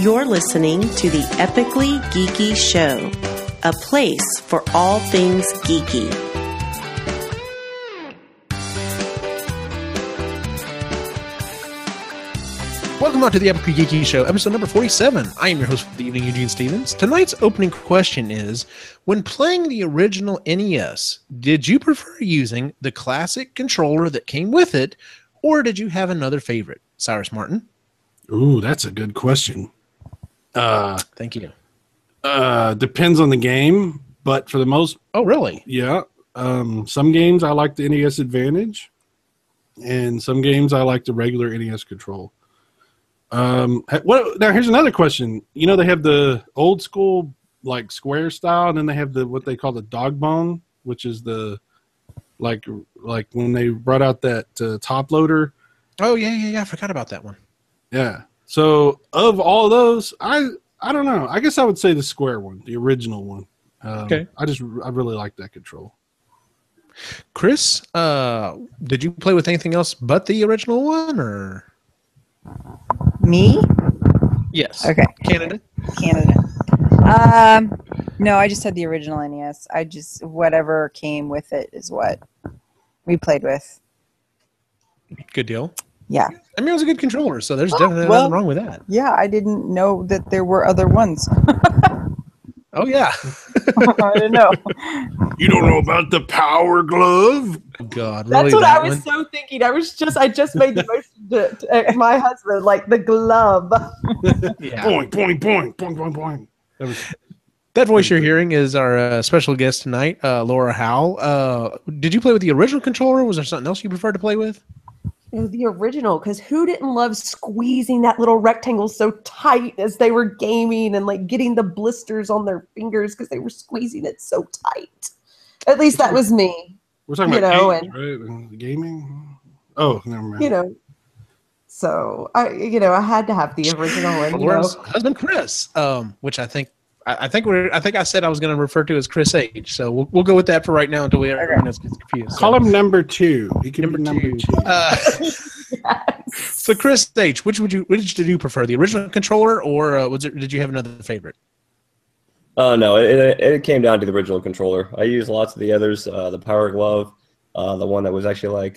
You're listening to the Epically Geeky Show, a place for all things geeky. Welcome on to the Epically Geeky Show, episode number 47. I am your host for the evening, Eugene Stevens. Tonight's opening question is, when playing the original NES, did you prefer using the classic controller that came with it, or did you have another favorite? Cyrus Martin? Ooh, that's a good question. Thank you. Depends on the game, but for the most... Oh, really? Yeah. Some games I like the NES Advantage, and some games I like the regular NES control. Now here's another question. You know, they have the old school like square style, and then they have the what they call the dog bone, which is the like when they brought out that top loader. Oh yeah. I forgot about that one. Yeah. So of all those, I don't know. I guess I would say the square one, the original one. Okay. I really like that control. Chris, did you play with anything else but the original one, or? Me? Yes. Okay. Canada. No, I just had the original NES. Whatever came with it is what we played with. Good deal. Yeah. I mean, it was a good controller, so there's definitely nothing wrong with that. Yeah, I didn't know that there were other ones. Oh, yeah. I didn't know. You don't know about the Power Glove? God, really? That's what I was so thinking. I just made the motion to my husband, like the glove. Yeah. Boing, boing, boing, boing, boing, boing. That voice you're hearing is our special guest tonight, Laura Howe. Did you play with the original controller? Was there something else you preferred to play with? The original, because who didn't love squeezing that little rectangle so tight as they were gaming and like getting the blisters on their fingers because they were squeezing it so tight? At least that was me. We're talking about games, right? Gaming? Oh, never mind. So I had to have the original one. Laura's husband, Chris, which I think I said I was going to refer to as Chris H. So we'll go with that for right now until everyone else gets confused. Call him number 2. He can be number two. Yes. So Chris H, which did you prefer, the original controller, or did you have another favorite? No, it came down to the original controller. I used lots of the others, the Power Glove, the one that was actually like,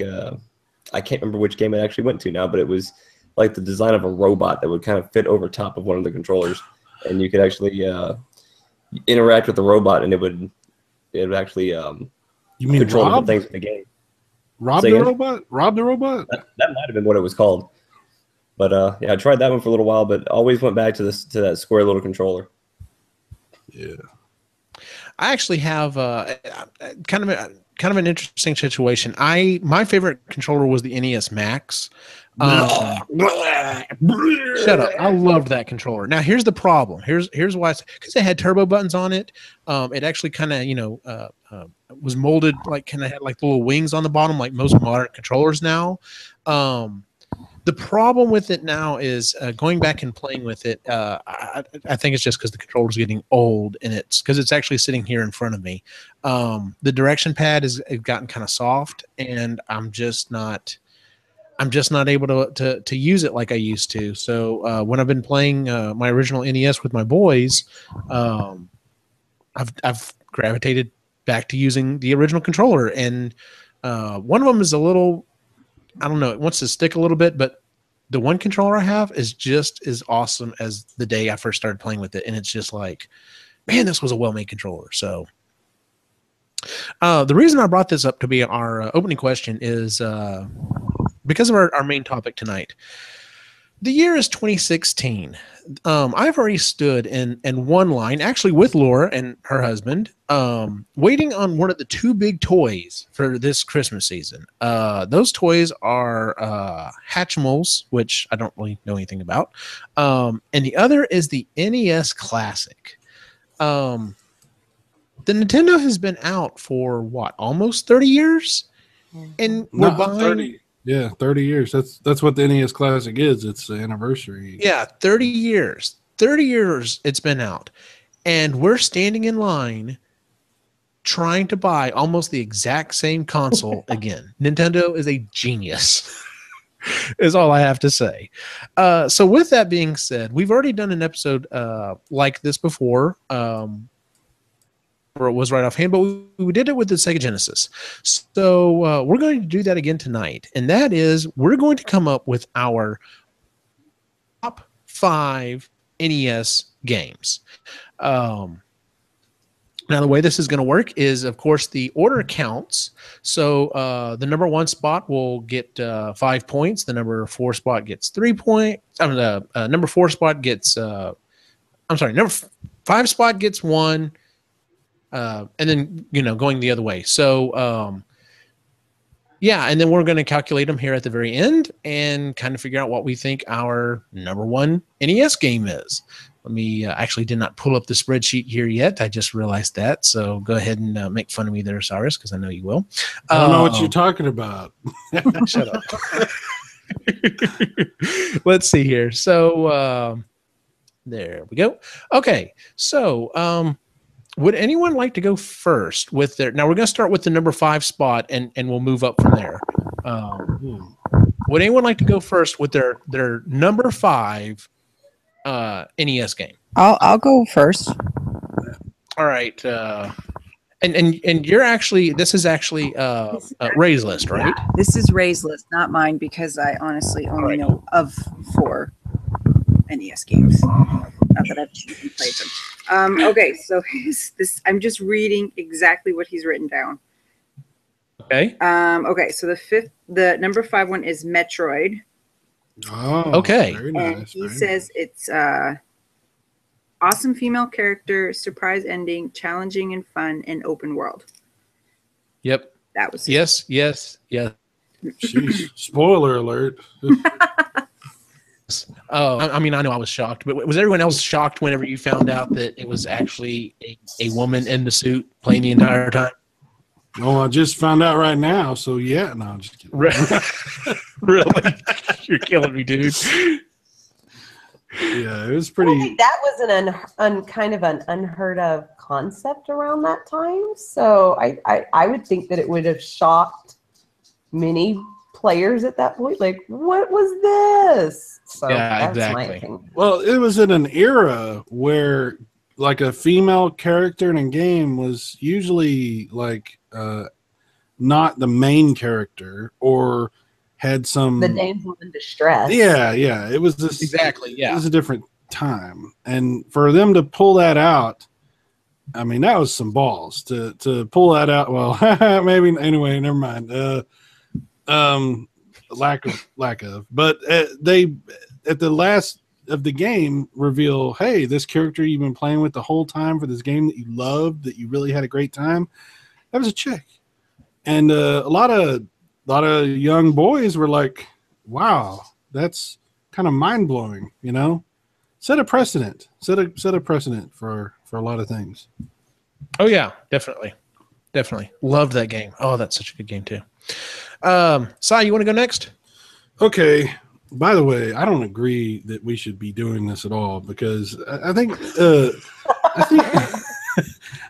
I can't remember which game it actually went to now, but it was like the design of a robot that would kind of fit over top of one of the controllers, and you could actually interact with the robot, and it would actually you mean control Rob? different things in the game. Rob the robot? Rob the robot? That might have been what it was called. But yeah, I tried that one for a little while, but always went back to that square little controller. Yeah, I actually have kind of an interesting situation. My favorite controller was the NES Max. Shut up! I loved that controller. Now here's the problem. Here's why. Because it had turbo buttons on it. It actually kind of was molded like kind of had like little wings on the bottom, like most modern controllers now. The problem with it now is going back and playing with it. I think it's just because the controller's getting old, and it's because it's actually sitting here in front of me. The direction pad has gotten kind of soft, and I'm just not able to use it like I used to. So when I've been playing my original NES with my boys, I've gravitated back to using the original controller, and one of them is a little. I don't know. It wants to stick a little bit, but the one controller I have is just as awesome as the day I first started playing with it. And it's just like, man, this was a well-made controller. So the reason I brought this up to be our opening question is because of our main topic tonight. The year is 2016. I've already stood in one line, actually with Laura and her husband, waiting on one of the two big toys for this Christmas season. Those toys are Hatchimals, which I don't really know anything about, and the other is the NES Classic. The Nintendo has been out for what, almost 30 years, and we're buying 30. Yeah, 30 years. That's what the NES Classic is. It's the anniversary. Yeah, 30 years. 30 years it's been out. And we're standing in line trying to buy almost the exact same console again. Nintendo is a genius. is all I have to say. So with that being said, we've already done an episode like this before, where it was right offhand, but we did it with the Sega Genesis. So we're going to do that again tonight, and that is we're going to come up with our top 5 NES games. Now, the way this is going to work is, of course, the order counts. So the number 1 spot will get 5 points. The number 4 spot gets 3 points. Number 4 spot gets, number 5 spot gets 1. And then, going the other way. So, yeah, and then we're going to calculate them here at the very end and kind of figure out what we think our number 1 NES game is. Let me actually did not pull up the spreadsheet here yet. I just realized that. So go ahead and make fun of me there, Cyrus, because I know you will. I don't know what you're talking about. Shut up. Let's see here. So there we go. Okay. So would anyone like to go first with their? Now we're going to start with the number 5 spot, and we'll move up from there. Would anyone like to go first with their number 5 NES game? I'll go first. All right. And you're actually, this is actually Ray's list, right? This is Ray's list, not mine, because I honestly only know of 4 NES games. Not that I've played them. Okay, so this. I'm just reading exactly what he's written down. Okay. Okay, so the number 5 one is Metroid. Oh, okay. Very nice, And he says it's awesome female character, surprise ending, challenging and fun, and open world. Yep. That was yes. Jeez, spoiler alert. Oh, I mean, I know I was shocked, but was everyone else shocked whenever you found out that it was actually a woman in the suit playing the entire time? Oh, I just found out right now. So yeah, no, I'm just kidding. Really? You're killing me, dude. Yeah, it was pretty. I think that was kind of an unheard of concept around that time. So I would think that it would have shocked many players at that point. Like, what was this? So yeah, that's exactly. my opinion. Well, it was in an era where like a female character in a game was usually like not the main character or had some The damsel in distress. Yeah, it was this Exactly, yeah. It was a different time, and for them to pull that out, I mean, that was some balls to pull that out. Well, maybe anyway. Never mind. Lack of. But they at the last of the game reveal, hey, this character you've been playing with the whole time for this game that you loved, that you really had a great time, that was a chick. And a lot of young boys were like, wow, that's kind of mind blowing, Set a precedent. Set a precedent for a lot of things. Oh yeah, definitely. Loved that game. Oh, that's such a good game too. Sai, you want to go next? Okay. By the way, I don't agree that we should be doing this at all, because I think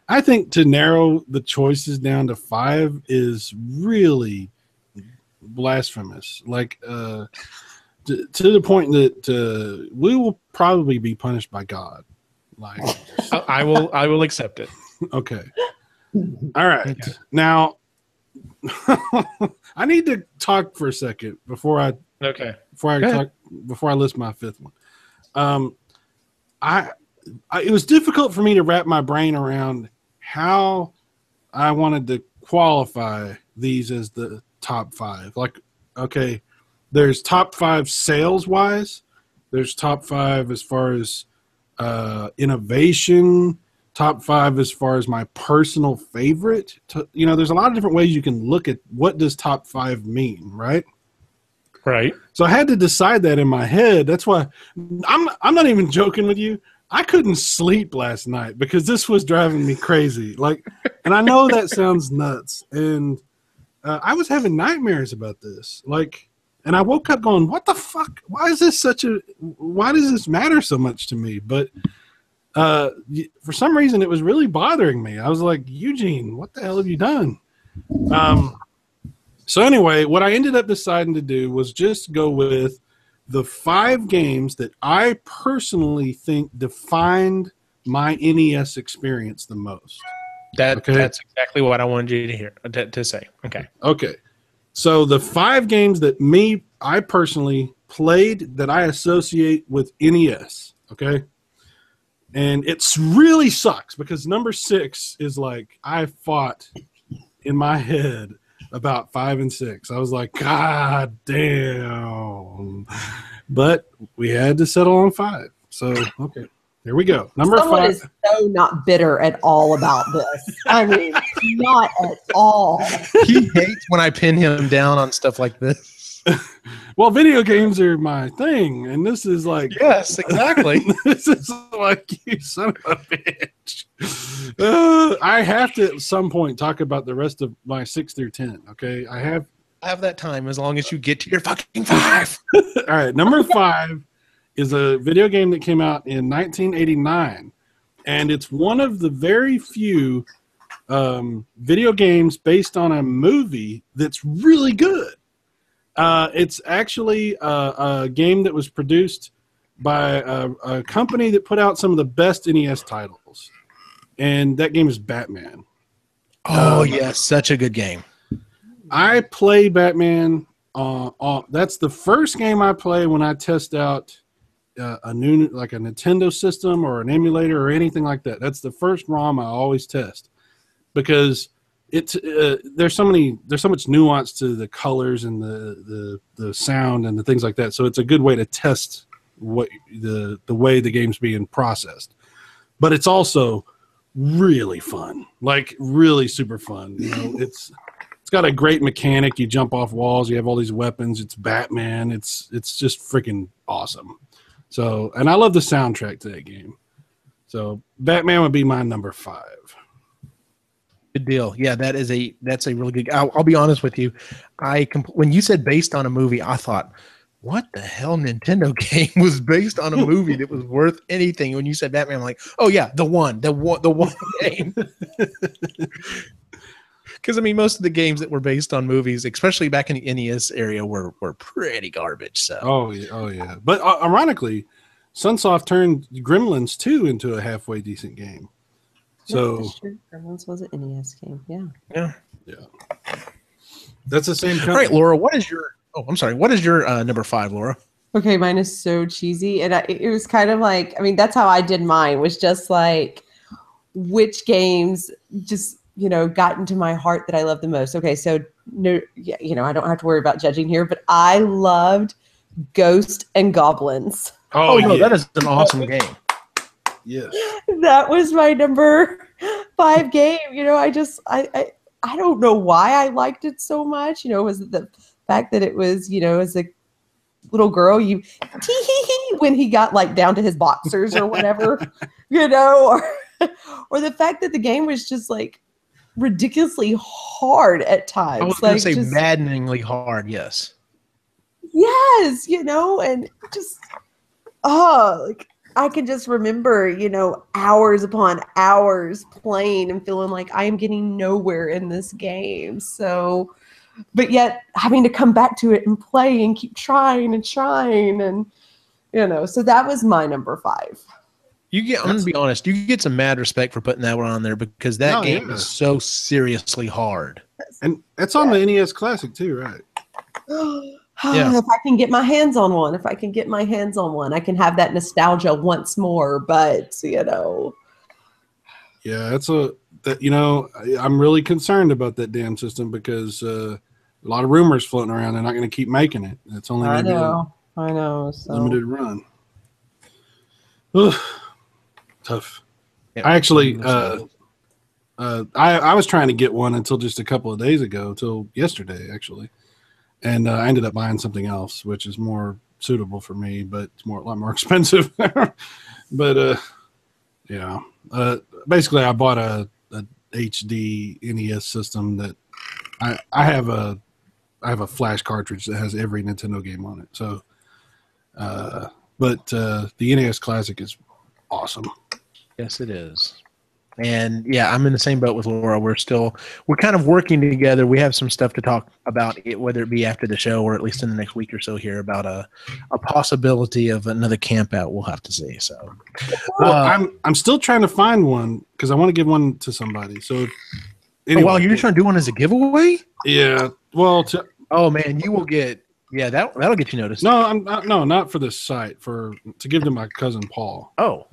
I think to narrow the choices down to 5 is really blasphemous. Like to the point that we will probably be punished by God. Like I will accept it. Okay. All right. Okay. Now I need to talk for a second before I list my 5th one. It was difficult for me to wrap my brain around how I wanted to qualify these as the top 5. Like, okay, there's top 5 sales wise, there's top 5 as far as innovation, top 5 as far as my personal favorite. There's a lot of different ways you can look at what does top 5 mean, right? Right. So I had to decide that in my head. That's why I'm not even joking with you. I couldn't sleep last night because this was driving me crazy. Like, and I know that sounds nuts. And I was having nightmares about this. Like, and I woke up going, what the fuck? Why does this matter so much to me? But for some reason, it was really bothering me. I was like, Eugene, what the hell have you done? So anyway, what I ended up deciding to do was just go with the 5 games that I personally think defined my NES experience the most. That's exactly what I wanted you to hear to say. Okay. Okay. So the 5 games that I personally played that I associate with NES. Okay. And it's really sucks because number 6 is like I fought in my head about 5 and 6. I was like, God damn. But we had to settle on 5. So, okay. Here we go. Number Someone 5 is so not bitter at all about this. I mean, not at all. He hates when I pin him down on stuff like this. Well, video games are my thing, and this is like Yes, exactly. this is like you son of a bitch. I have to at some point talk about the rest of my 6 through 10. Okay, I have that time as long as you get to your fucking 5. All right, number 5 is a video game that came out in 1989, and it's one of the very few video games based on a movie that's really good. It's actually a game that was produced by a company that put out some of the best NES titles, and that game is Batman. Oh, yes, such a good game. I play Batman. That's the first game I play when I test out a new, like a Nintendo system or an emulator or anything like that. That's the first ROM I always test because it's there's so much nuance to the colors and the sound and the things like that. So it's a good way to test what the way the game's being processed. But it's also really fun, like really super fun. You know, it's got a great mechanic. You jump off walls. You have all these weapons. It's Batman. It's just freaking awesome. So, and I love the soundtrack to that game. So, Batman would be my number 5. Good deal. Yeah, that's a really good. I'll be honest with you. When you said based on a movie, I thought, what the hell Nintendo game was based on a movie that was worth anything? When you said Batman, I'm like, oh yeah, the one game. Because I mean, most of the games that were based on movies, especially back in the NES area, were pretty garbage. So oh yeah. But ironically, Sunsoft turned Gremlins 2 into a halfway decent game. So that's true. Gremlins was an NES game. Yeah. That's the same company. All right, Laura. What is your? Oh, I'm sorry. What is your number 5, Laura? Okay, mine is so cheesy, and it was kind of like, I mean, that's how I did mine. Was just like which games just got into my heart that I love the most. Okay, so no, yeah, I don't have to worry about judging here, but I loved Ghost and Goblins. Oh no, that is an awesome game. Yes, that was my number 5 game. I don't know why I liked it so much. Was it the fact that it was, as a little girl, you when he got like down to his boxers or whatever, or the fact that the game was just like ridiculously hard at times. I was going to say maddeningly hard. Yes. Yes, and just like I can just remember, hours upon hours playing and feeling like I am getting nowhere in this game. So, but yet having to come back to it and play and keep trying and so that was my number 5. I'm going to be honest, you get some mad respect for putting that one on there because that game is so seriously hard. And it's on the NES Classic too, right? Yeah. If I can get my hands on one, I can have that nostalgia once more, but Yeah, I'm really concerned about that damn system because a lot of rumors floating around. They're not going to keep making it. It's only going to be a limited run. Ugh. Tough. Yeah. I actually, I was trying to get one until just a couple of days ago, till yesterday actually, and I ended up buying something else, which is more suitable for me, but it's a lot more expensive. But basically, I bought a HD NES system that I have a flash cartridge that has every Nintendo game on it. So, but the NES Classic is awesome. Yes, it is. And yeah, I'm in the same boat with Laura. We're kind of working together. We have some stuff to talk about, whether it be after the show or at least in the next week or so here, about a possibility of another camp out. We'll have to see. So, well, I'm still trying to find one because I want to give one to somebody. So, anyway, while you're trying to do one as a giveaway, yeah. Well, oh man, you will get that'll get you noticed. No, no, not for this site. To give to my cousin Paul. Oh,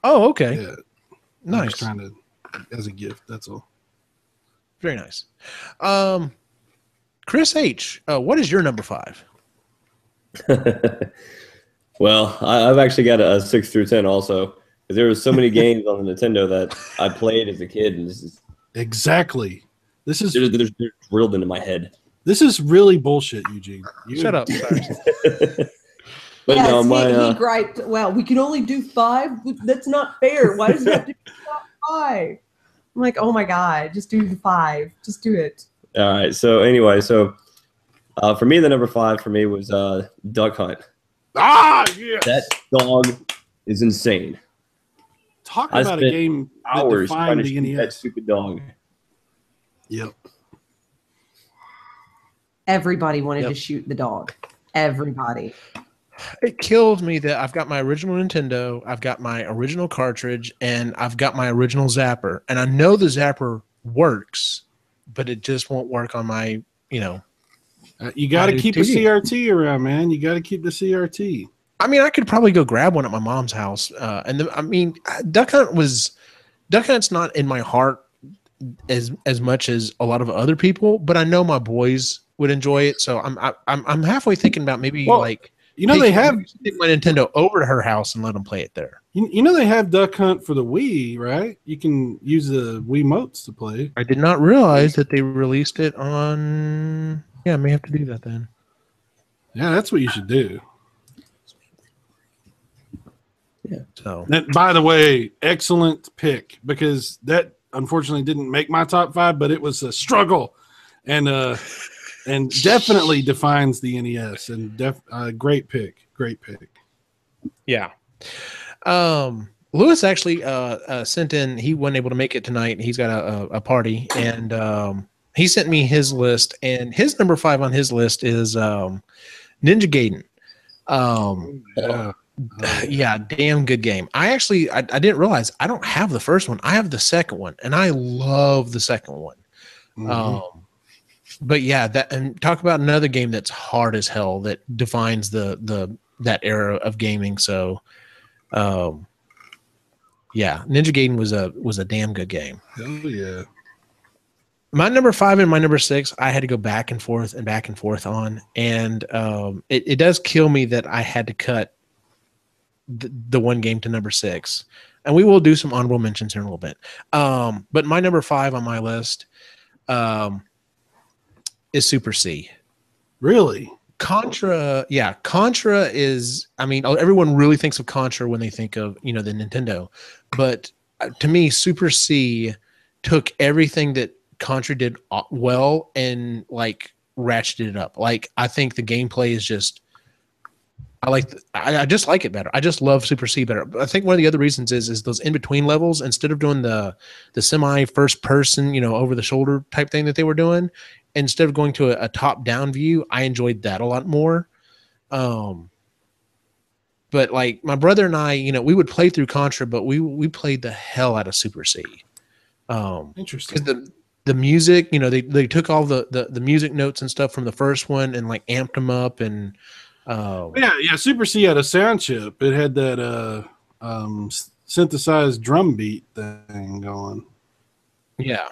okay. Yeah. Nice. I'm just trying to, as a gift. That's all. Very nice. Chris H, what is your number 5? Well, I've actually got a 6 through 10 also. Because there were so many games on the Nintendo that I played as a kid, and this is exactly. This is they're drilled into my head. This is really bullshit, Eugene. Shut up. But yes, no, he griped. Well, we can only do 5. That's not fair. Why does it have to be 5? I'm like, oh my god, just do the 5. Just do it. All right. So anyway, for me, the number 5 for me was Duck Hunt. Ah, yeah. That dog is insane. Talk about a game that hours trying defined to the shoot that NES. stupid dog. Yep. Everybody wanted to shoot the dog. Everybody. It kills me that I've got my original Nintendo, I've got my original cartridge, and I've got my original Zapper. And I know the Zapper works, but it just won't work on my, You got to keep the CRT around, man. You got to keep the CRT. I mean, I could probably go grab one at my mom's house. Duck Hunt's not in my heart as much as a lot of other people, but I know my boys would enjoy it. So I'm halfway thinking about maybe they have take my Nintendo over to her house and let them play it there. You know they have Duck Hunt for the Wii, right? You can use the Wiimotes to play. I did not realize that they released it on. Yeah, I may have to do that then. Yeah, that's what you should do. Yeah. So by the way, excellent pick, because that unfortunately didn't make my top 5, but it was a struggle, and definitely defines the NES. And great pick. Yeah. Lewis actually sent in. He wasn't able to make it tonight. He's got a party, and he sent me his list. And his number 5 on his list is Ninja Gaiden. Yeah, damn good game. I didn't realize I don't have the first one. I have the second one, and I love the second one. Mm-hmm. But yeah, and talk about another game that's hard as hell that defines that era of gaming. So, yeah, Ninja Gaiden was a damn good game. Oh yeah. My number 5 and my number 6, I had to go back and forth on, and it does kill me that I had to cut the one game to number 6, and we will do some honorable mentions here in a little bit. But my number 5 on my list is Super C. Really? Contra is, everyone really thinks of Contra when they think of, the Nintendo, but to me, Super C took everything that Contra did well and ratcheted it up. I think the gameplay is just, I just like it better. I just love Super C better. I think one of the other reasons is those in between levels, instead of doing the semi first person, over the shoulder type thing that they were doing, instead of going to a top down view, I enjoyed that a lot more. But my brother and I, we would play through Contra, but we played the hell out of Super C. Interesting. Because the music, they took all the music notes and stuff from the first one and amped them up, and yeah. Super C had a sound chip. It had that synthesized drum beat thing going. Yeah.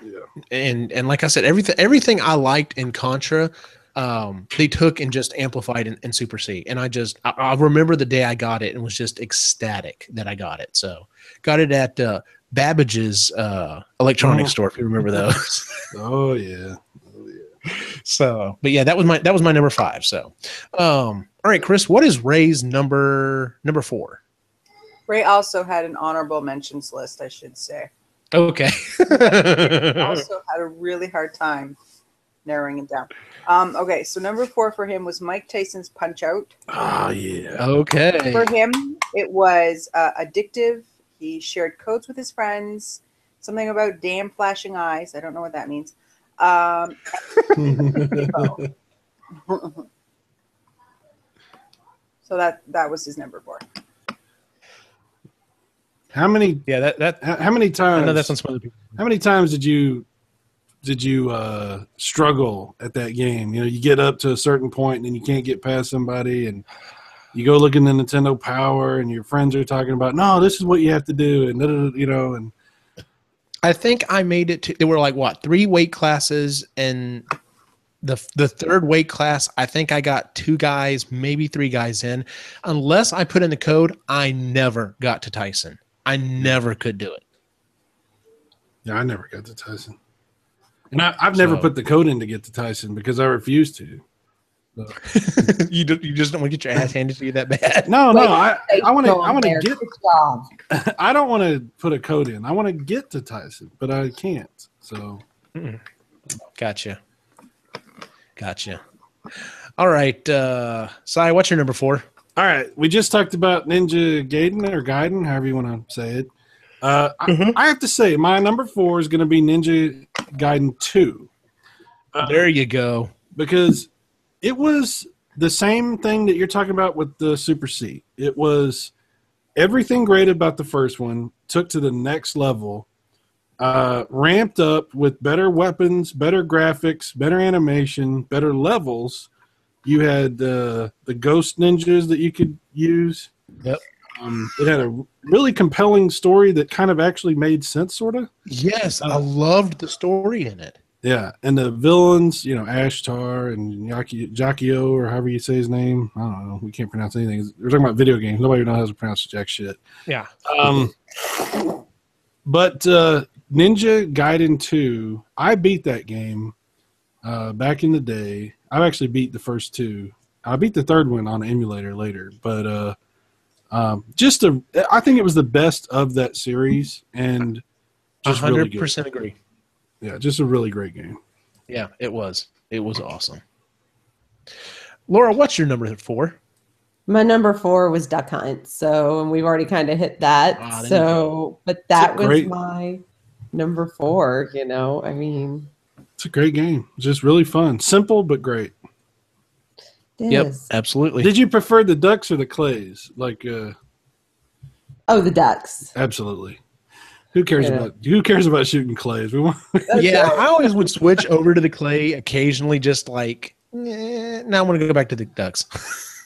And like I said, everything I liked in Contra, they took and just amplified in Super C. And I remember the day I got it and was just ecstatic that I got it. So got it at Babbage's electronics store, if you remember those. Oh yeah. So, but yeah, that was my number 5. So, all right, Chris, what is Ray's number 4? Ray also had an honorable mentions list, I should say. Okay. Also had a really hard time narrowing it down. Okay, so number 4 for him was Mike Tyson's Punch-Out. Oh yeah. Okay. For him, it was addictive. He shared codes with his friends. Something about damn flashing eyes. I don't know what that means. So that was his number 4. How many? Yeah, How many times? I know that's on some other people. How many times did you struggle at that game? You know, you get up to a certain point and then you can't get past somebody, and you go look in the Nintendo Power, and your friends are talking about, no, this is what you have to do, and you know, and I think I made it to. There were like what 3 weight classes, and the third weight class, I think I got 2 guys, maybe 3 guys in. Unless I put in the code, I never got to Tyson. I never could do it. Yeah, I never got to Tyson. And I've never put the code in to get to Tyson because I refuse to. So. You just don't want to get your ass handed to you that bad. No, I want to get. Good job. I don't want to put a code in. I want to get to Tyson, but I can't. So, Gotcha. All right, Sai, what's your number 4? all right, we just talked about Ninja Gaiden or Gaiden, however you want to say it. I have to say, my number 4 is going to be Ninja Gaiden 2. There you go. Because it was the same thing that you're talking about with the Super C. It was everything great about the first one, took to the next level, ramped up with better weapons, better graphics, better animation, better levels. You had the ghost ninjas that you could use. Yep. It had a really compelling story that kind of actually made sense, sort of. Yes, I loved the story in it. Yeah, and the villains, you know, Ashtar and Jakio, or however you say his name. I don't know. We can't pronounce anything. We're talking about video games. Nobody knows how to pronounce jack shit. Yeah. But Ninja Gaiden 2, I beat that game back in the day. I've actually beat the first 2. I beat the third one on an emulator later. But I think it was the best of that series. And just 100% agree. Yeah, just a really great game. Yeah, it was. It was awesome. Laura, what's your number 4? My number 4 was Duck Hunt. So, and we've already kind of hit that. But that was my number 4, you know, I mean. It's a great game. It's just really fun. Simple, but great. Yep, absolutely. Did you prefer the ducks or the clays? Like, the ducks. Absolutely. Who cares about shooting clays? I always would switch over to the clay occasionally, just like, now I want to go back to the ducks.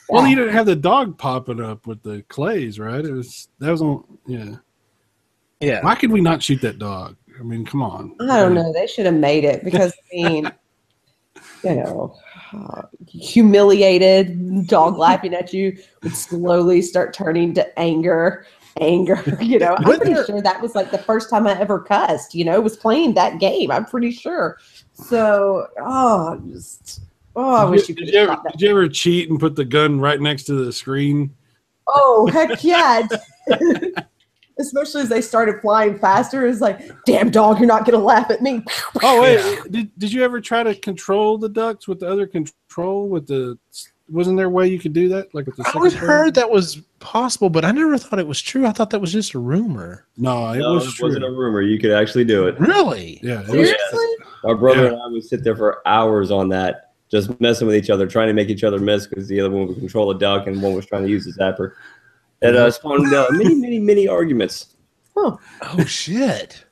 Well, you didn't have the dog popping up with the clays, right? Yeah. Why could we not shoot that dog? I mean, come on. I don't know. They should have made it because, I mean, you know, humiliated dog laughing at you would slowly start turning to anger, you know. I'm pretty sure that was like the first time I ever cussed, you know, was playing that game. I'm pretty sure. So, I wish you could have stopped that. Did you ever cheat and put the gun right next to the screen? Oh, heck yeah. Especially as they started flying faster. It's like, damn dog, you're not going to laugh at me. Oh, wait. Did you ever try to control the ducks with the other control? Wasn't there a way you could do that? Like with the I always heard that was possible, but I never thought it was true. I thought that was just a rumor. No, it wasn't a rumor. You could actually do it. Really? Yeah. Seriously? Our brother and I would sit there for hours on that, just messing with each other, trying to make each other miss because the other one would control a duck and one was trying to use the zapper. It spawned many arguments. Oh, shit.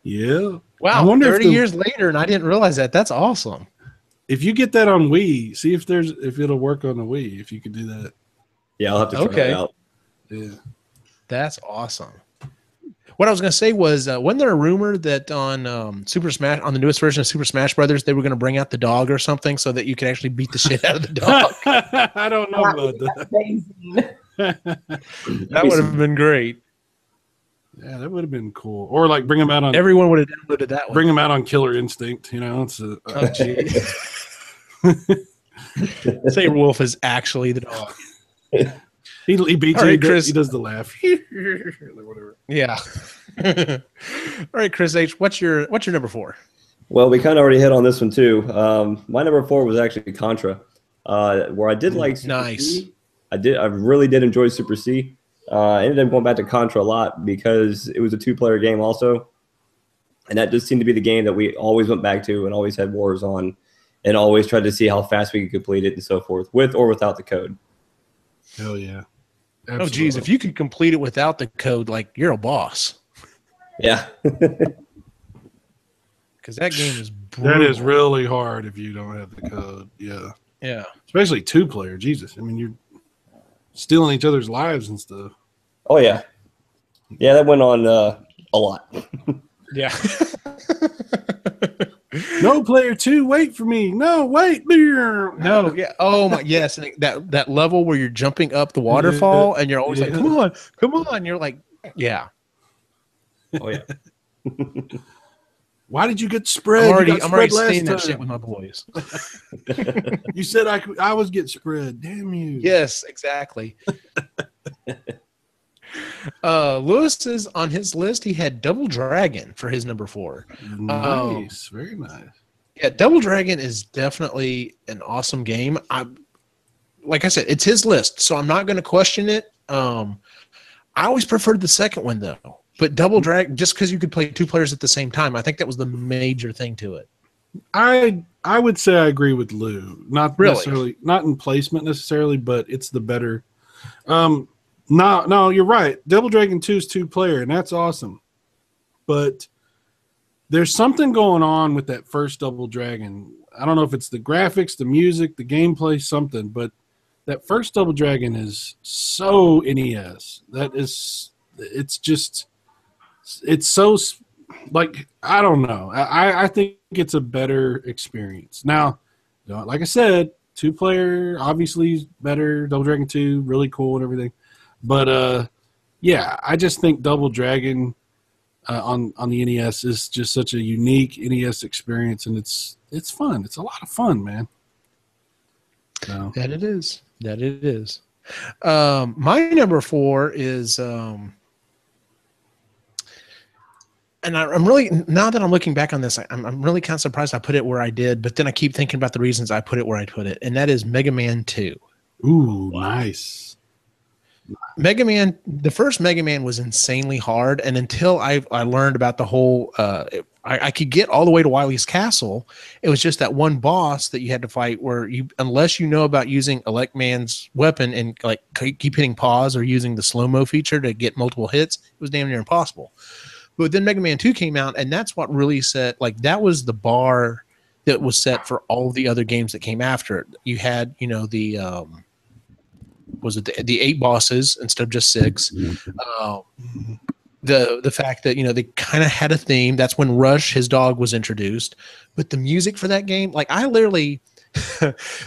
Yeah. Wow. I wonder 30 years later, and I didn't realize that. That's awesome. If you get that on Wii, see if it'll work on the Wii, if you could do that. Yeah, I'll have to try it out. Yeah. That's awesome. What I was going to say was, wasn't there a rumor that on Super Smash, on the newest version of Super Smash Brothers, they were going to bring out the dog or something so that you could actually beat the shit out of the dog? I don't know about that. Amazing. That would have been great. Yeah, that would have been cool. Or like bring them out on. Everyone would have downloaded that one. Bring them out on Killer Instinct. You know, oh geez. Saberwolf is actually the dog. He beats you. Right, Chris. He does the laugh. Whatever. Yeah. All right, Chris H. What's your number 4? Well, we kind of already hit on this one too. My number 4 was actually Contra, where I did like Super C. I really did enjoy Super C. I ended up going back to Contra a lot because it was a 2-player game also. And that just seemed to be the game that we always went back to and always had wars on and always tried to see how fast we could complete it and so forth, with or without the code. Hell yeah. Oh, geez, if you could complete it without the code, like, you're a boss. Yeah. Because that game is brutal. That is really hard if you don't have the code. Yeah. Yeah. Especially 2-player. Jesus. I mean, you're stealing each other's lives and stuff. Oh, yeah. Yeah, that went on a lot. Yeah. No, player 2, wait for me. No, wait. No, yeah. Oh my, yes. And that level where you're jumping up the waterfall and you're always like, come on. You're like, yeah. Oh yeah. Why did you get spread? I'm already seeing that shit with my boys. You said I was getting spread. Damn you. Yes, exactly. Lewis is on his list. He had Double Dragon for his number 4. Nice, very nice. Yeah, Double Dragon is definitely an awesome game. Like I said, it's his list, so I'm not going to question it. I always preferred the second one though. But Double Dragon, just because you could play 2 players at the same time, I think that was the major thing to it. I would say I agree with Lou. Not really, necessarily, not in placement necessarily, but it's the better. No, you're right. Double Dragon 2 is 2-player, and that's awesome. But there's something going on with that first Double Dragon. I don't know if it's the graphics, the music, the gameplay, something, but that first Double Dragon is so NES. It's so, like, I don't know. I think it's a better experience. Now, like I said, 2-player obviously is better. Double Dragon 2, really cool and everything. But, yeah, I just think Double Dragon on the NES is just such a unique NES experience, and it's fun. It's a lot of fun, man. So. That it is. My number 4 is... And I'm really, now that I'm looking back on this, I'm really kind of surprised I put it where I did, but then I keep thinking about the reasons I put it where I put it, and that is Mega Man 2. Ooh, nice. Mega Man, the first Mega Man was insanely hard, and until I learned about the whole, I could get all the way to Wily's Castle. It was just that one boss that you had to fight where unless you know about using Elect Man's weapon and like keep hitting pause or using the slow-mo feature to get multiple hits, it was damn near impossible. But then Mega Man 2 came out, and that's what really set, like, that was the bar that was set for all of the other games that came after it. You had, the 8 bosses instead of just 6. The fact that, they kind of had a theme. That's when Rush, his dog, was introduced. But the music for that game, like, I literally,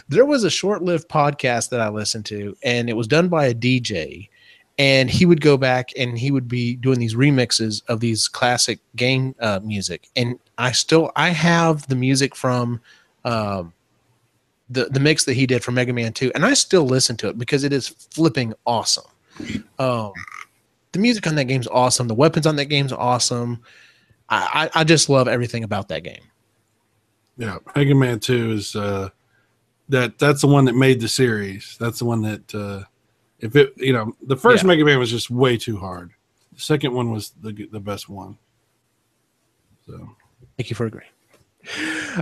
there was a short-lived podcast that I listened to, and it was done by a DJ. And he would go back and he would be doing these remixes of these classic game music. And I have the music from the mix that he did for Mega Man 2. And I still listen to it because it is flipping awesome. The music on that game's awesome. The weapons on that game's awesome. I just love everything about that game. Yeah, Mega Man 2 is that's the one that made the series. That's the one that the first Mega Man was just way too hard. The second one was the best one. So, thank you for agreeing.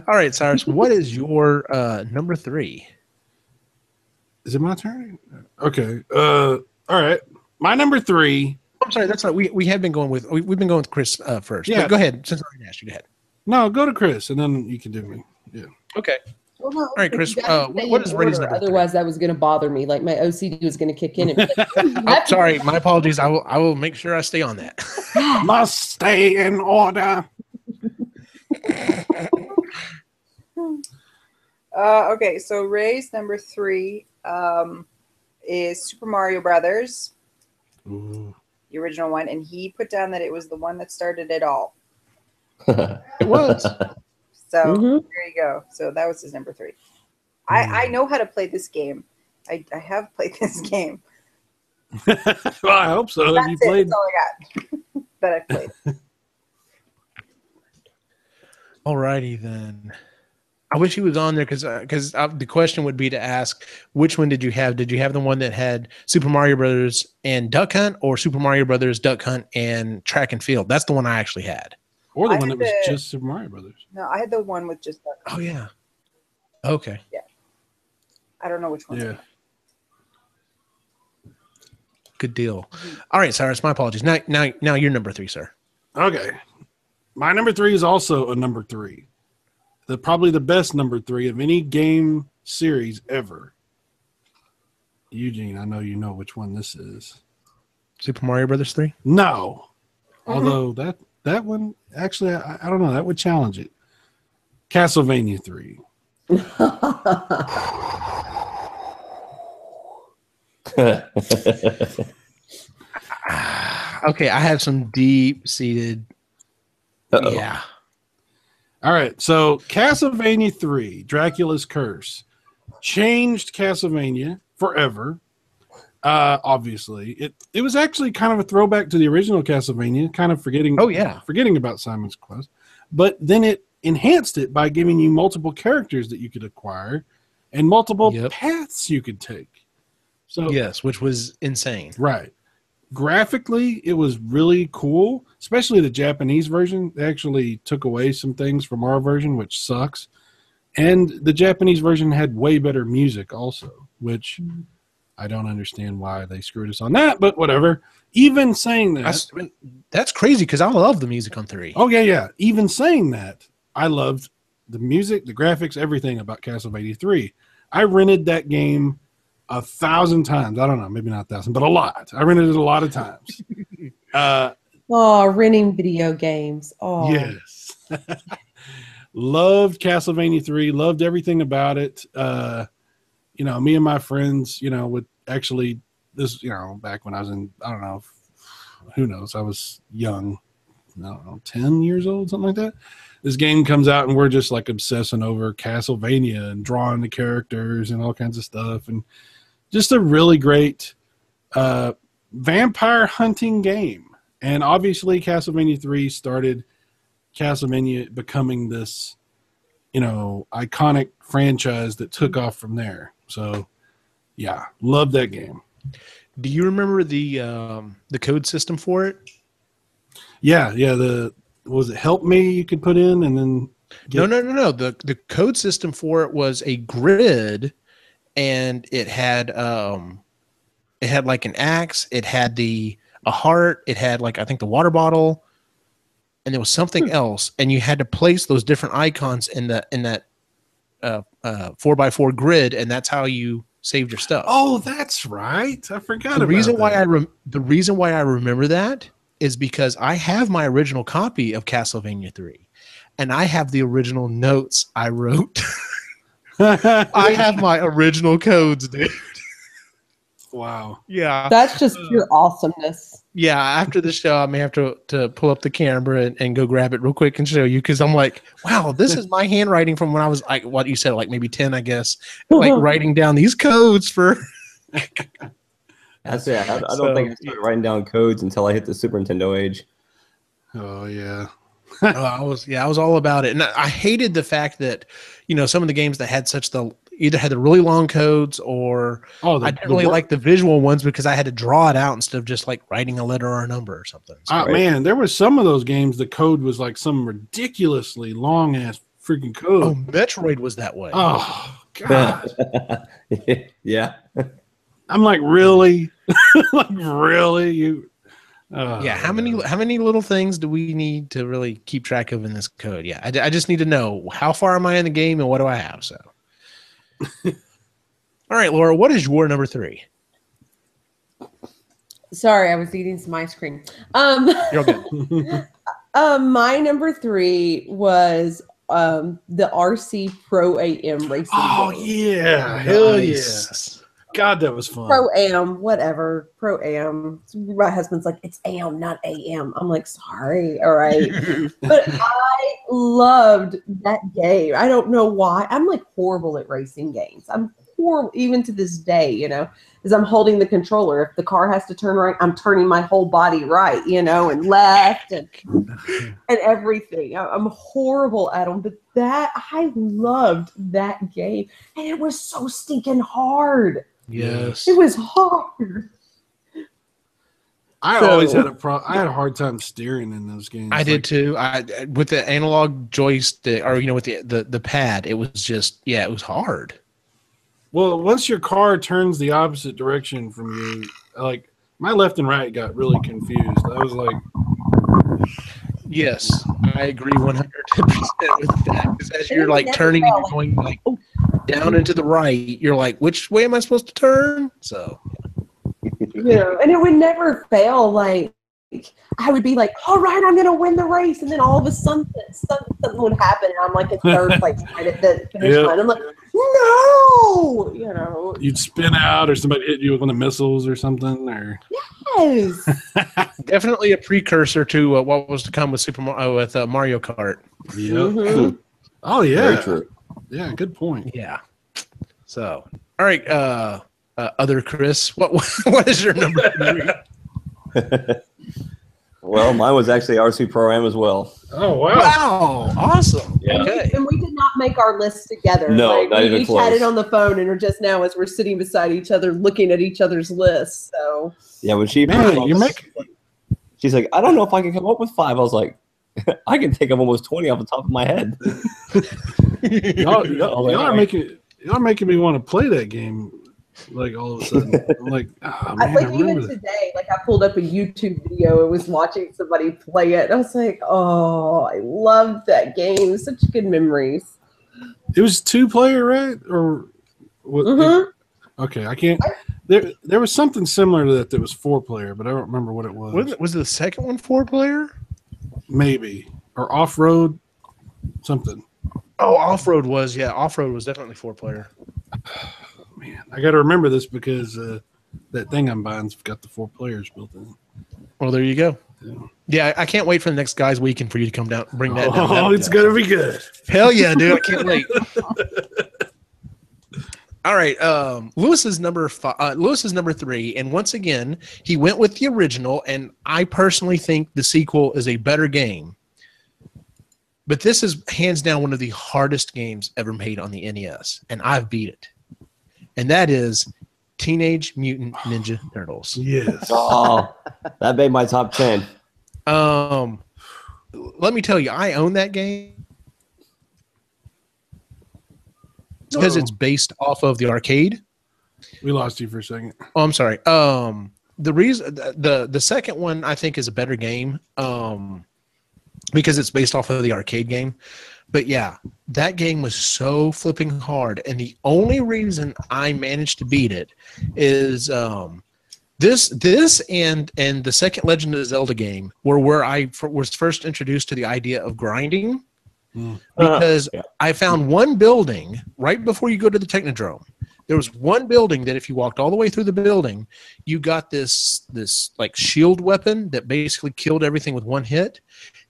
All right, Cyrus, what is your number 3? Is it my turn? Okay. All right. My number 3. I'm sorry, that's not. We have been going with. We've been going with Chris first. Yeah. But go ahead. Since I already asked you, go ahead. No, go to Chris, and then you can do me. Yeah. Okay. Well, no, all right, Chris. What is Brady's number 3? Otherwise, that was going to bother me. Like my OCD was going to kick in. And I'm sorry. My apologies. I will make sure I stay on that. Must stay in order. Okay, so Ray's number 3 is Super Mario Brothers, the original one, and he put down that it was the one that started it all. It was. So there you go. So that was his number 3. I know how to play this game. I have played this game. Well, I hope so. That's all I got that I've played. All righty then. I wish he was on there because the question would be to ask, which one did you have? Did you have the one that had Super Mario Brothers and Duck Hunt, or Super Mario Brothers, Duck Hunt, and Track and Field? That's the one I actually had. Or the I one had that was the- just Super Mario Brothers. No, I had the one with just. Oh yeah. Okay. I don't know which one. Yeah. Good deal. All right, Cyrus. My apologies. Now you're number 3, sir. Okay. My number 3 is also a number 3. Probably the best number 3 of any game series ever. Eugene, I know you know which one this is. Super Mario Brothers 3. No. Although that one, actually, I don't know. That would challenge it. Castlevania 3. Okay, I have some deep-seated. Uh-oh. Yeah. All right, so Castlevania 3, Dracula's Curse, changed Castlevania forever. Obviously, it was actually kind of a throwback to the original Castlevania, kind of forgetting about Simon's Quest, but then it enhanced it by giving you multiple characters that you could acquire and multiple paths you could take. So yes, which was insane. Right. Graphically, it was really cool, especially the Japanese version. They actually took away some things from our version, which sucks. And the Japanese version had way better music also, which I don't understand why they screwed us on that, but whatever. Even saying that. That's crazy because I love the music on 3. Oh, yeah. Even saying that, I loved the music, the graphics, everything about Castlevania 3. I rented that game 1,000 times. I don't know, maybe not 1,000, but a lot. I rented it a lot of times. Renting video games. Oh, yes. Loved Castlevania 3. Loved everything about it. Me and my friends, would actually back when I was in, I don't know, who knows? I was young. I don't know, 10 years old, something like that. This game comes out and we're just like obsessing over Castlevania and drawing the characters and all kinds of stuff. And just a really great vampire hunting game. And obviously Castlevania 3 started Castlevania becoming this, iconic franchise that took off from there. So yeah, love that game. Do you remember the code system for it? Yeah. Was it Help Me you could put in and then No. The code system for it was a grid, and it had like an axe, it had a heart, it had like I think the water bottle, and there was something else, and you had to place those different icons in that 4x4 grid, and that's how you saved your stuff. Oh, that's right. I forgot The about reason that. the reason why I remember that is because I have my original copy of Castlevania 3, and I have the original notes I wrote. I have my original codes, dude. Wow. Yeah. that's just pure awesomeness. Yeah. After the show, I may have to pull up the camera and go grab it real quick and show you, because I'm like, wow, this is my handwriting from when I was like, what you said, like maybe 10, I guess, like writing down these codes for. That's it. I don't think I started writing down codes until I hit the Super Nintendo age. Oh yeah. I was all about it, and I hated the fact that some of the games that had either had the really long codes, or I didn't really like the visual ones because I had to draw it out instead of just like writing a letter or a number or something. So, Man, there was some of those games the code was like some ridiculously long ass freaking code. Oh, Metroid was that way. Oh God. Yeah. I'm like, really? Like, really? You yeah, how many little things do we need to really keep track of in this code? Yeah, I just need to know how far am I in the game and what do I have. So, all right, Laura, what is your number 3? Sorry, I was eating some ice cream. You're good. My number 3 was the RC Pro AM racing game. yeah, hell yes. God, that was fun. Pro Am, whatever. Pro Am. My husband's like, it's AM, not AM. I'm like, sorry. All right. But I loved that game. I don't know why. I'm like horrible at racing games. I'm horrible, even to this day, you know, as I'm holding the controller. If the car has to turn right, I'm turning my whole body right, you know, and left and everything. I'm horrible at them, but I loved that game. And it was so stinking hard. Yes. It was hard. I always had I had a hard time steering in those games. I did too. With the analog joystick, or you know, with the pad, it was just it was hard. Well, once your car turns the opposite direction from you, like my left and right got really confused. I was like, yes, I agree 100% with that. Because as you're like turning and you're going like down into the right, you're like, which way am I supposed to turn? So. Yeah, and it would never fail. Like I would be like, "All right, I'm gonna win the race," and then all of a sudden, something would happen, and I'm like in third place right at the finish line. I'm like, "No!" You know, you'd spin out, or somebody hit you with one of the missiles or something, or yes, definitely a precursor to what was to come with Mario Kart. Yep. Mm-hmm. Oh yeah, Very true. Yeah, good point. Yeah. So, all right. Other Chris, what is your number 3? Well, mine was actually RC Pro-Am as well. Oh wow! Wow, awesome. Yeah. Okay. And we did not make our list together. No, like, not we even each close. had it on the phone, and just now as we're sitting beside each other, looking at each other's lists. So Yeah, when she she's like, I don't know if I can come up with 5. I was like, I can think of almost 20 off the top of my head. y'all are making me want to play that game. Like all of a sudden, I'm like, oh, man, like I even remember that. today, like I pulled up a YouTube video and was watching somebody play it. I was like, oh, I loved that game. Such good memories. It was 2-player, right? Or what? Mm-hmm. Okay, I can't. There was something similar to that was 4-player, but I don't remember what it was. Was the second one 4-player? Maybe, or off-road, something. Oh, off-road was off-road was definitely 4-player. Man, I got to remember this because that thing I'm buying's got the 4 players built in. Well, there you go. Yeah, I can't wait for the next Guys Weekend for you to come down, bring that down. Oh, it's gonna be good. Hell yeah, dude! I can't wait. All right, Lewis is number 3, and once again, he went with the original. And I personally think the sequel is a better game. But this is hands down one of the hardest games ever made on the NES, and I've beat it. And that is Teenage Mutant Ninja Turtles. Yes. Oh, that made my top 10. Let me tell you, I own that game because it's based off of the arcade. We lost you for a second. Oh, I'm sorry. The reason the second one I think is a better game because it's based off of the arcade game. But yeah, that game was so flipping hard, and the only reason I managed to beat it is this and the second Legend of Zelda game were where I was first introduced to the idea of grinding, because I found one building right before you go to the Technodrome. There was one building that if you walked all the way through the building, you got this like shield weapon that basically killed everything with one hit,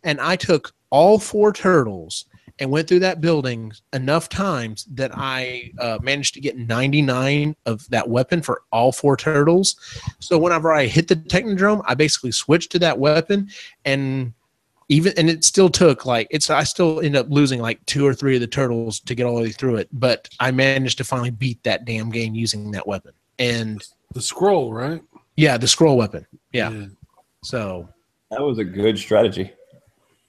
and I took all 4 turtles and went through that building enough times that I managed to get 99 of that weapon for all 4 turtles. So whenever I hit the Technodrome, I basically switched to that weapon, and it still took I still ended up losing like 2 or 3 of the turtles to get all the way through it. But I managed to finally beat that damn game using that weapon. And the scroll, right? Yeah, the scroll weapon. Yeah. So that was a good strategy.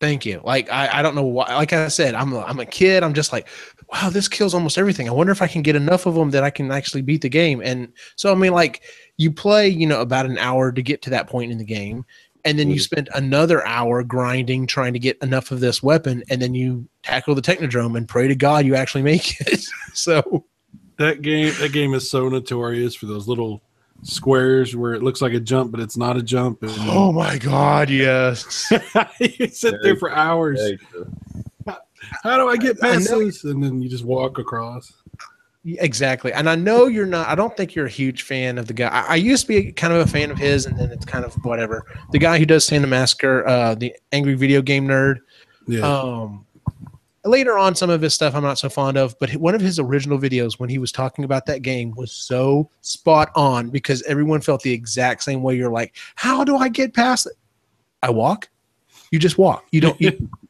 Thank you. Like I don't know why. Like I said, I'm a kid. I'm just like, wow, this kills almost everything. I wonder if I can get enough of them that I can actually beat the game. And so I mean, like you play, about an hour to get to that point in the game, and then you spend another hour grinding trying to get enough of this weapon, and then you tackle the Technodrome and pray to God you actually make it. So that game is so notorious for those little squares where it looks like a jump, but it's not a jump. And oh my God, yes. You sit there for hours. How do I get past this? And then you just walk across. Exactly. And I know I don't think you're a huge fan of the guy. I used to be kind of a fan of his, and then it's kind of whatever. The guy who does Santa Massacre, the Angry Video Game Nerd. Yeah. later on, some of his stuff I'm not so fond of, but one of his original videos when he was talking about that game was so spot on because everyone felt the exact same way. You're like, how do I get past it? I walk. You just walk. You don't.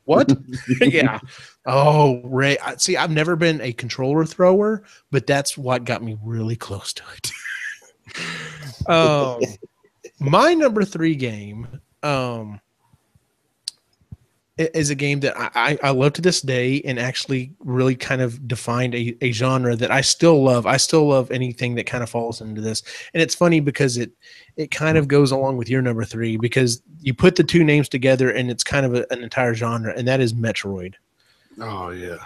What? Yeah. Oh, Ray. See, I've never been a controller thrower, but that's what got me really close to it. My number 3 game is a game that I love to this day and actually really kind of defined a genre that I still love. I still love anything that kind of falls into this. And it's funny because it kind of goes along with your number 3 because you put the two names together and it's kind of an entire genre, and that is Metroid. Oh, yeah.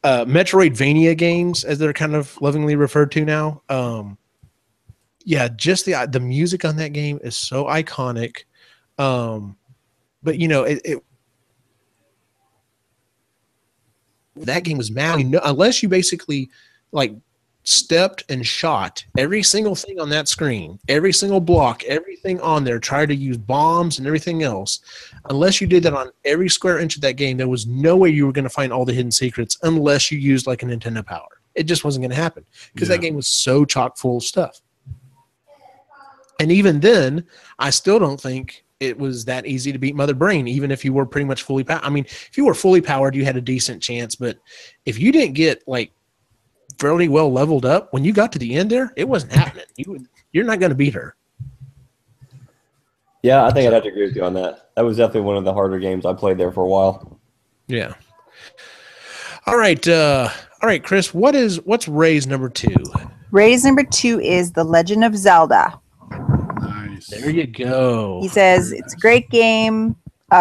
Metroidvania games, as they're kind of lovingly referred to now. Yeah, just the music on that game is so iconic. But, you know, that game was mad. Unless you basically like stepped and shot every single thing on that screen, every single block, everything on there, tried to use bombs and everything else. Unless you did that on every square inch of that game, there was no way you were going to find all the hidden secrets unless you used like a Nintendo Power. It just wasn't going to happen because that game was so chock full of stuff. And even then, I still don't think it was that easy to beat Mother Brain, even if you were pretty much fully powered. I mean, if you were fully powered, you had a decent chance. But if you didn't get like fairly well leveled up, when you got to the end there, it wasn't happening. You're not going to beat her. Yeah, I think I'd have to agree with you on that. That was definitely one of the harder games I played there for a while. Yeah. All right, Chris. What's Ray's number 2? Ray's number 2 is The Legend of Zelda. Nice. There you go. He says it's a great game,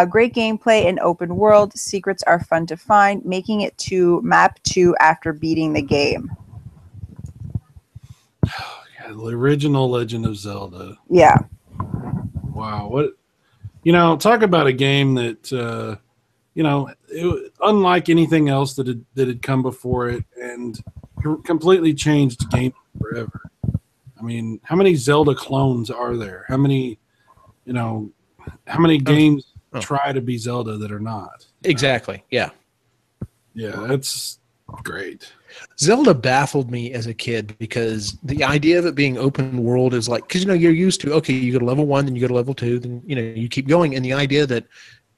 great gameplay and open world. Secrets are fun to find, making it to map 2 after beating the game. Oh, yeah, the original Legend of Zelda. Yeah. Wow. Talk about a game that, unlike anything else that had come before it and completely changed the game forever. I mean, how many Zelda clones are there? How many games try to be Zelda that are not? Exactly. Yeah. Yeah, that's great. Zelda baffled me as a kid because the idea of it being open world is like, because you're used to, okay, you go to level 1, then you go to level 2, then you keep going, and the idea that,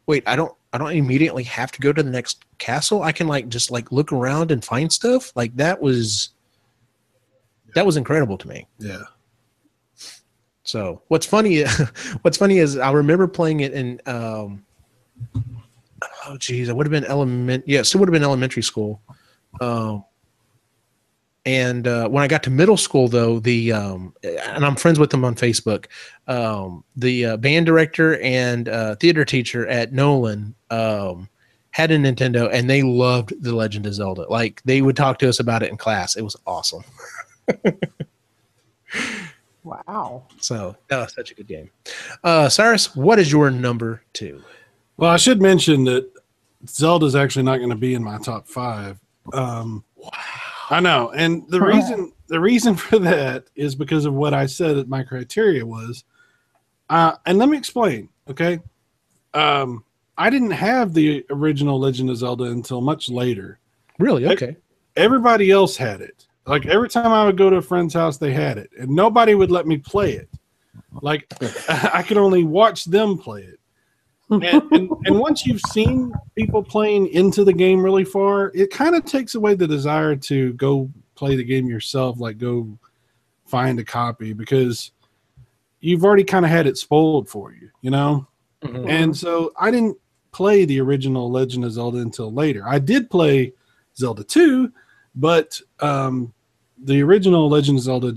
wait, I don't immediately have to go to the next castle. I can just look around and find stuff. Like that was incredible to me. Yeah. So what's funny is I remember playing it in I would have been elementary school. And when I got to middle school, though, and I'm friends with them on Facebook, the band director and theater teacher at Nolan had a Nintendo, and they loved The Legend of Zelda. Like, they would talk to us about it in class. It was awesome. Wow. So that was such a good game. Cyrus, what is your number 2? Well, I should mention that Zelda's actually not going to be in my top 5. Wow. I know, and the reason for that is because of what I said that my criteria was. And let me explain, okay? I didn't have the original Legend of Zelda until much later. Really? Okay. Everybody else had it. Like, every time I would go to a friend's house, they had it. And nobody would let me play it. Like, I could only watch them play it. And once you've seen people playing into the game really far, it kind of takes away the desire to go play the game yourself, like go find a copy, because you've already kind of had it spoiled for you, Mm-hmm. And so I didn't play the original Legend of Zelda until later. I did play Zelda 2, but the original Legend of Zelda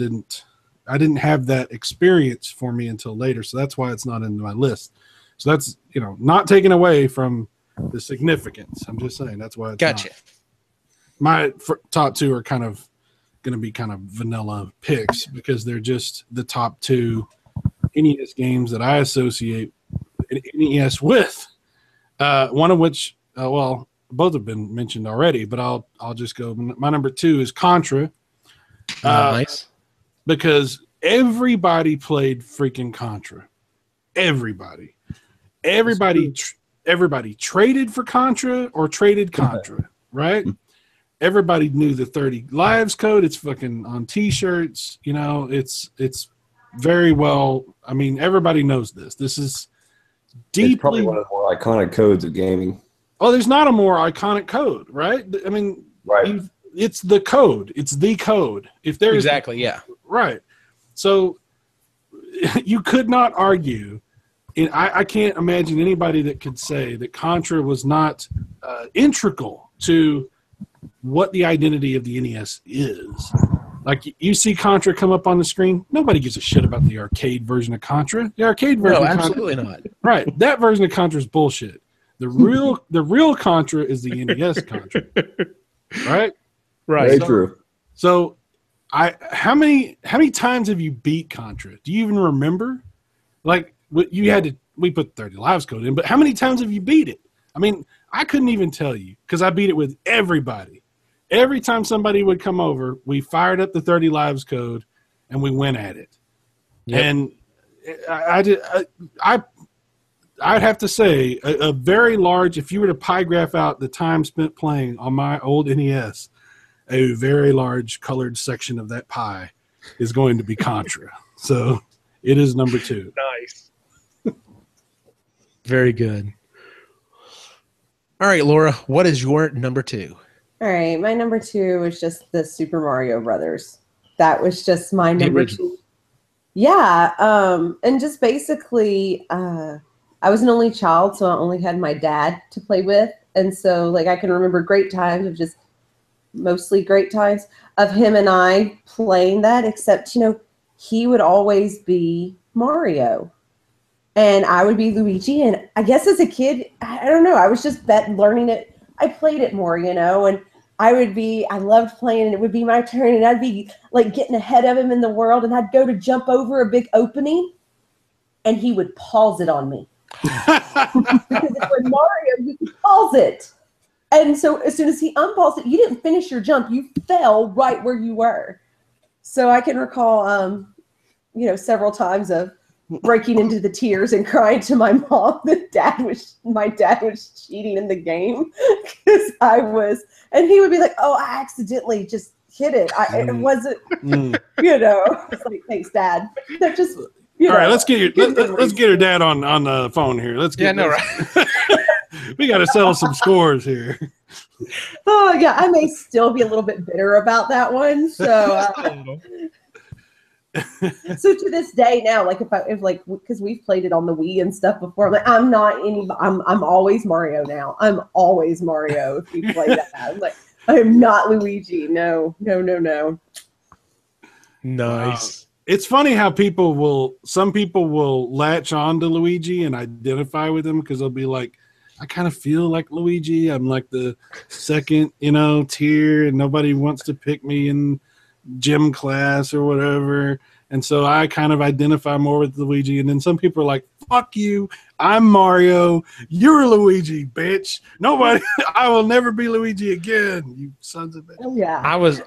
I didn't have that experience for me until later, so that's why it's not in my list. So that's, not taken away from the significance. I'm just saying that's why it's gotcha. Not. My top 2 are kind of going to be kind of vanilla picks because they're just the top 2 NES games that I associate NES with. One of which, both have been mentioned already, but I'll just go. My number 2 is Contra. Nice. Because everybody played freaking Contra. Everybody everybody traded for Contra or traded Contra, right? Everybody knew the 30 lives code. It's fucking on T-shirts. You know, it's very well. I mean, everybody knows this. This is deeply. It's probably one of the more iconic codes of gaming. Oh, there's not a more iconic code, right? I mean, Right. It's the code. It's the code. If there's Exactly, yeah. right. So you could not argue. And I can't imagine anybody that could say that Contra was not integral to what the identity of the NES is. Like, you see Contra come up on the screen, nobody gives a shit about the arcade version of Contra. The arcade version No, of absolutely Contra, not. right? That version of Contra is bullshit. The real Contra is the NES Contra, right? Right. Very true. So, how many times have you beat Contra? Do you even remember? Like, we put 30 lives code in, but how many times have you beat it? I mean, I couldn't even tell you because I beat it with everybody. Every time somebody would come over, we fired up the 30 lives code and we went at it. Yep. And I'd have to say a very large, if you were to pie graph out the time spent playing on my old NES, a very large colored section of that pie is going to be Contra. So it is number 2. Nice. Very good. All right, Laura, what is your number 2? All right, my number 2 was just the Super Mario Brothers. That was just my number 2. Yeah, and just basically, I was an only child, so I only had my dad to play with, and so like I can remember great times of just mostly great times of him and I playing that. Except he would always be Mario. And I would be Luigi, and I guess as a kid, I don't know, I was just learning it. I played it more, and I loved playing, and it would be my turn, and I'd be like getting ahead of him in the world, and I'd go to jump over a big opening, and he would pause it on me. Because with Mario, you can pause it. And so as soon as he unpaused it, you didn't finish your jump. You fell right where you were. So I can recall, several times of breaking into the tears and crying to my mom that my dad was cheating in the game because I was, and he would be like, "Oh, I accidentally just hit it. It wasn't, It's like, thanks, Dad." That just, all right. Let's get her dad on the phone here. Right. We got to settle some scores here. Oh yeah, I may still be a little bit bitter about that one. So. So to this day now, like because we've played it on the Wii and stuff before, I'm like, I'm always Mario now. I'm always Mario if we play that. I'm like, I'm not Luigi. No. Nice. It's funny how some people will latch on to Luigi and identify with him because they'll be like, I kind of feel like Luigi. I'm like the second, tier, and nobody wants to pick me in gym class or whatever, and so I kind of identify more with Luigi. And then some people are like, "Fuck you! I'm Mario. You're Luigi, bitch. Nobody. I will never be Luigi again. You sons of bitch." Oh yeah. I was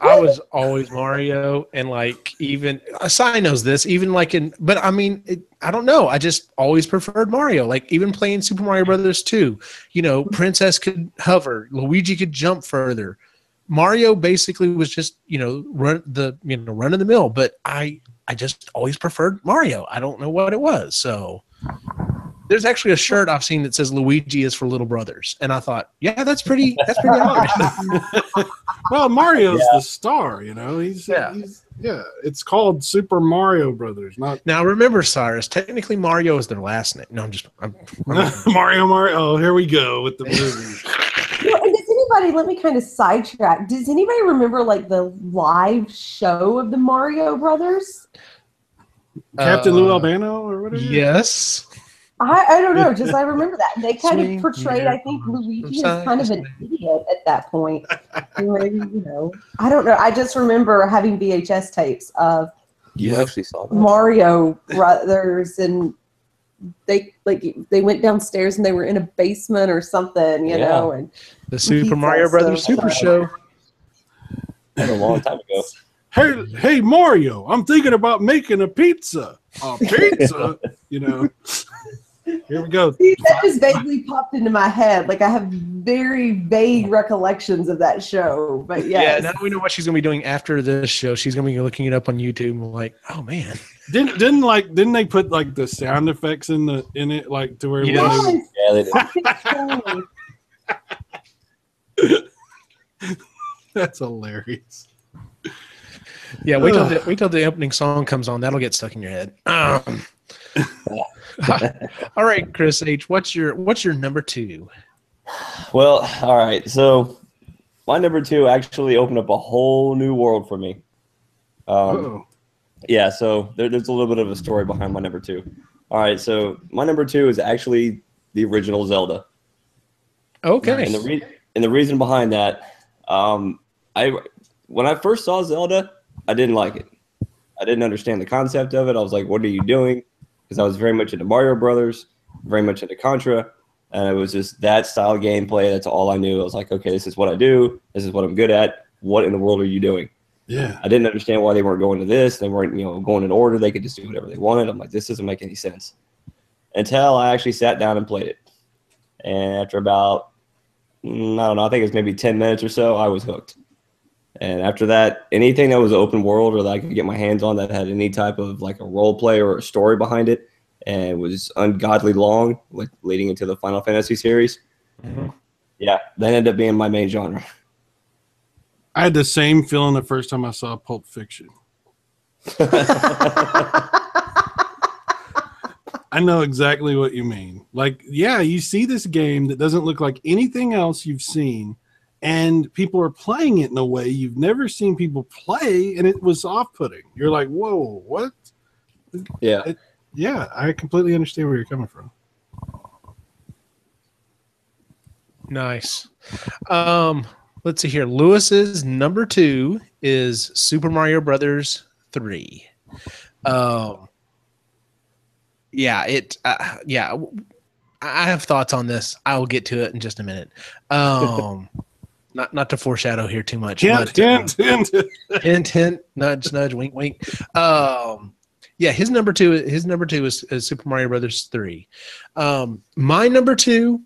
always Mario, and like even Sai knows this. Even like but I mean, I don't know. I just always preferred Mario. Like even playing Super Mario Brothers 2, Princess could hover, Luigi could jump further. Mario basically was just, run of the mill, but I just always preferred Mario. I don't know what it was. So there's actually a shirt I've seen that says Luigi is for little brothers. And I thought, yeah, that's pretty obvious. Well, Mario's the star, he's it's called Super Mario Brothers. Now remember, Cyrus, technically Mario is their last name. No, I'm Mario. Oh, here we go with the movies. Let me kind of sidetrack. Does anybody remember like the live show of the Mario Brothers? Captain Lou Albano or whatever? Yes. I don't know. Just I remember that. They kind of portrayed, I think, Luigi as kind of an idiot at that point. Maybe, I don't know. I just remember having VHS tapes of actually saw that. Mario Brothers, and they went downstairs and they were in a basement or something, you know, and the Super Mario Brothers Super Show. That was a long time ago. Hey Mario, I'm thinking about making a pizza. A pizza, Here we go. See, that just vaguely popped into my head. Like I have very vague recollections of that show. But yes. Yeah, now we know what she's gonna be doing after this show. She's gonna be looking it up on YouTube and like, oh man. Didn't they put like the sound effects in it like to where Yes. Yeah, they did. I think so. That's hilarious. Yeah, wait till the opening song comes on. That'll get stuck in your head. All right, Chris H. What's your number 2? Well, all right. So my number 2 actually opened up a whole new world for me. Yeah, so there's a little bit of a story behind my number 2. All right, so my number 2 is actually the original Zelda. Okay. And the reason behind that, when I first saw Zelda, I didn't like it. I didn't understand the concept of it. I was like, what are you doing? Because I was very much into Mario Brothers, very much into Contra, and it was just that style of gameplay. That's all I knew. I was like, okay, this is what I do. This is what I'm good at. What in the world are you doing? Yeah. I didn't understand why they weren't going to this. They weren't, going in order. They could just do whatever they wanted. I'm like, this doesn't make any sense. Until I actually sat down and played it. And after about, I don't know, I think it was maybe 10 minutes or so, I was hooked. And after that, anything that was open world or that I could get my hands on that had any type of like a role play or a story behind it and was ungodly long, like leading into the Final Fantasy series. Mm-hmm. Yeah, that ended up being my main genre. I had the same feeling the first time I saw Pulp Fiction. I know exactly what you mean. Like, yeah, you see this game that doesn't look like anything else you've seen, and people are playing it in a way you've never seen people play, and it was off-putting. You're like, whoa, what? Yeah. Yeah, I completely understand where you're coming from. Nice. Let's see here. Lewis's number 2 is Super Mario Brothers 3. Yeah, I have thoughts on this. I will get to it in just a minute. Not to foreshadow here too much. Hint, hint, nudge, nudge, wink, wink. Yeah, his number 2 is Super Mario Brothers 3. My number 2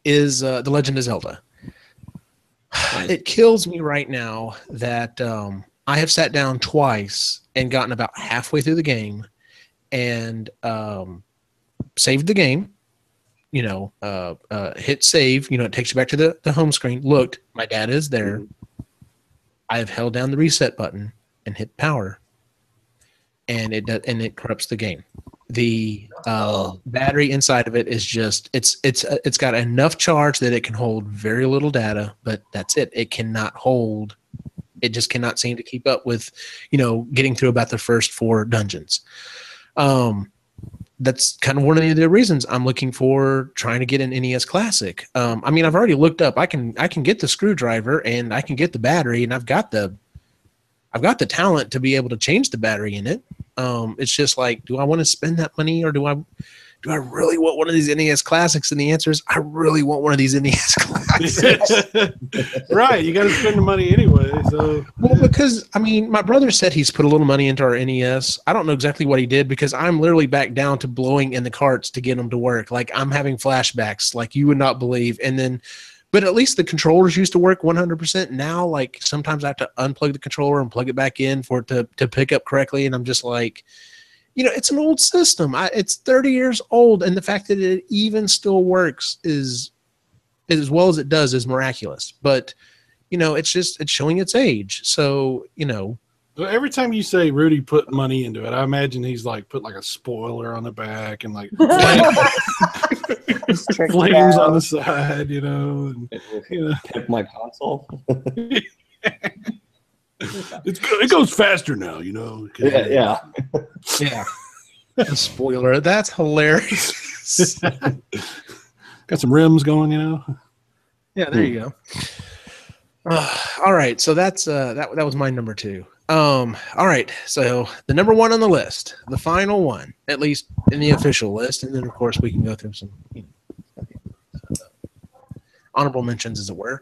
is The Legend of Zelda. It kills me right now that I have sat down twice and gotten about halfway through the game and saved the game, hit save, it takes you back to the home screen. Looked, my data is there. I have held down the reset button and hit power, and it corrupts the game. The battery inside of it is just it's got enough charge that it can hold very little data, but that's it. It just cannot seem to keep up with getting through about the first 4 dungeons. That's kind of one of the reasons I'm looking for trying to get an NES Classic. I've already looked up. I can get the screwdriver and I can get the battery, and I've got the talent to be able to change the battery in it. It's just like, do I want to spend that money, or do I really want one of these NES Classics? And the answer is, I really want one of these NES Classics. Right, you got to spend the money anyway. So, well, because my brother said he's put a little money into our NES. I don't know exactly what he did, because I'm literally back down to blowing in the carts to get them to work. Like, I'm having flashbacks like you would not believe. And then, but at least the controllers used to work 100%. Now, like, sometimes I have to unplug the controller and plug it back in for it to pick up correctly. And I'm just like, it's an old system. It's 30 years old, and the fact that it even still works is as well as it does is miraculous. But it's showing its age. So Well, every time you say Rudy put money into it, I imagine he's like put like a spoiler on the back and like flames on the side, and, Pimp my console. It goes faster now, Yeah. The spoiler. That's hilarious. Got some rims going, Yeah, there you go. All right, so that's that was my number 2. All right, so the number 1 on the list, the final one, at least in the official list, and then of course we can go through some honorable mentions, as it were.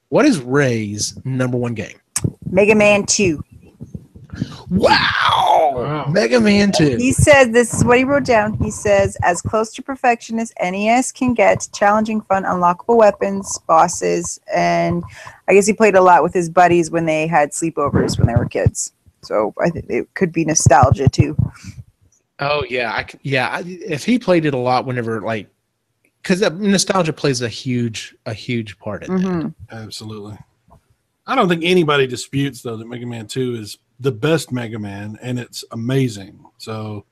What is Ray's number 1 game? Mega Man 2. Wow! Wow. Mega Man 2. He said, this is what he wrote down. He says, as close to perfection as NES can get, challenging, fun, unlockable weapons, bosses, and I guess he played a lot with his buddies when they had sleepovers when they were kids. So I think it could be nostalgia too. Oh yeah, if he played it a lot, whenever because nostalgia plays a huge part in that. Mm-hmm. Absolutely. I don't think anybody disputes though that Mega Man 2 is the best Mega Man, and it's amazing. So,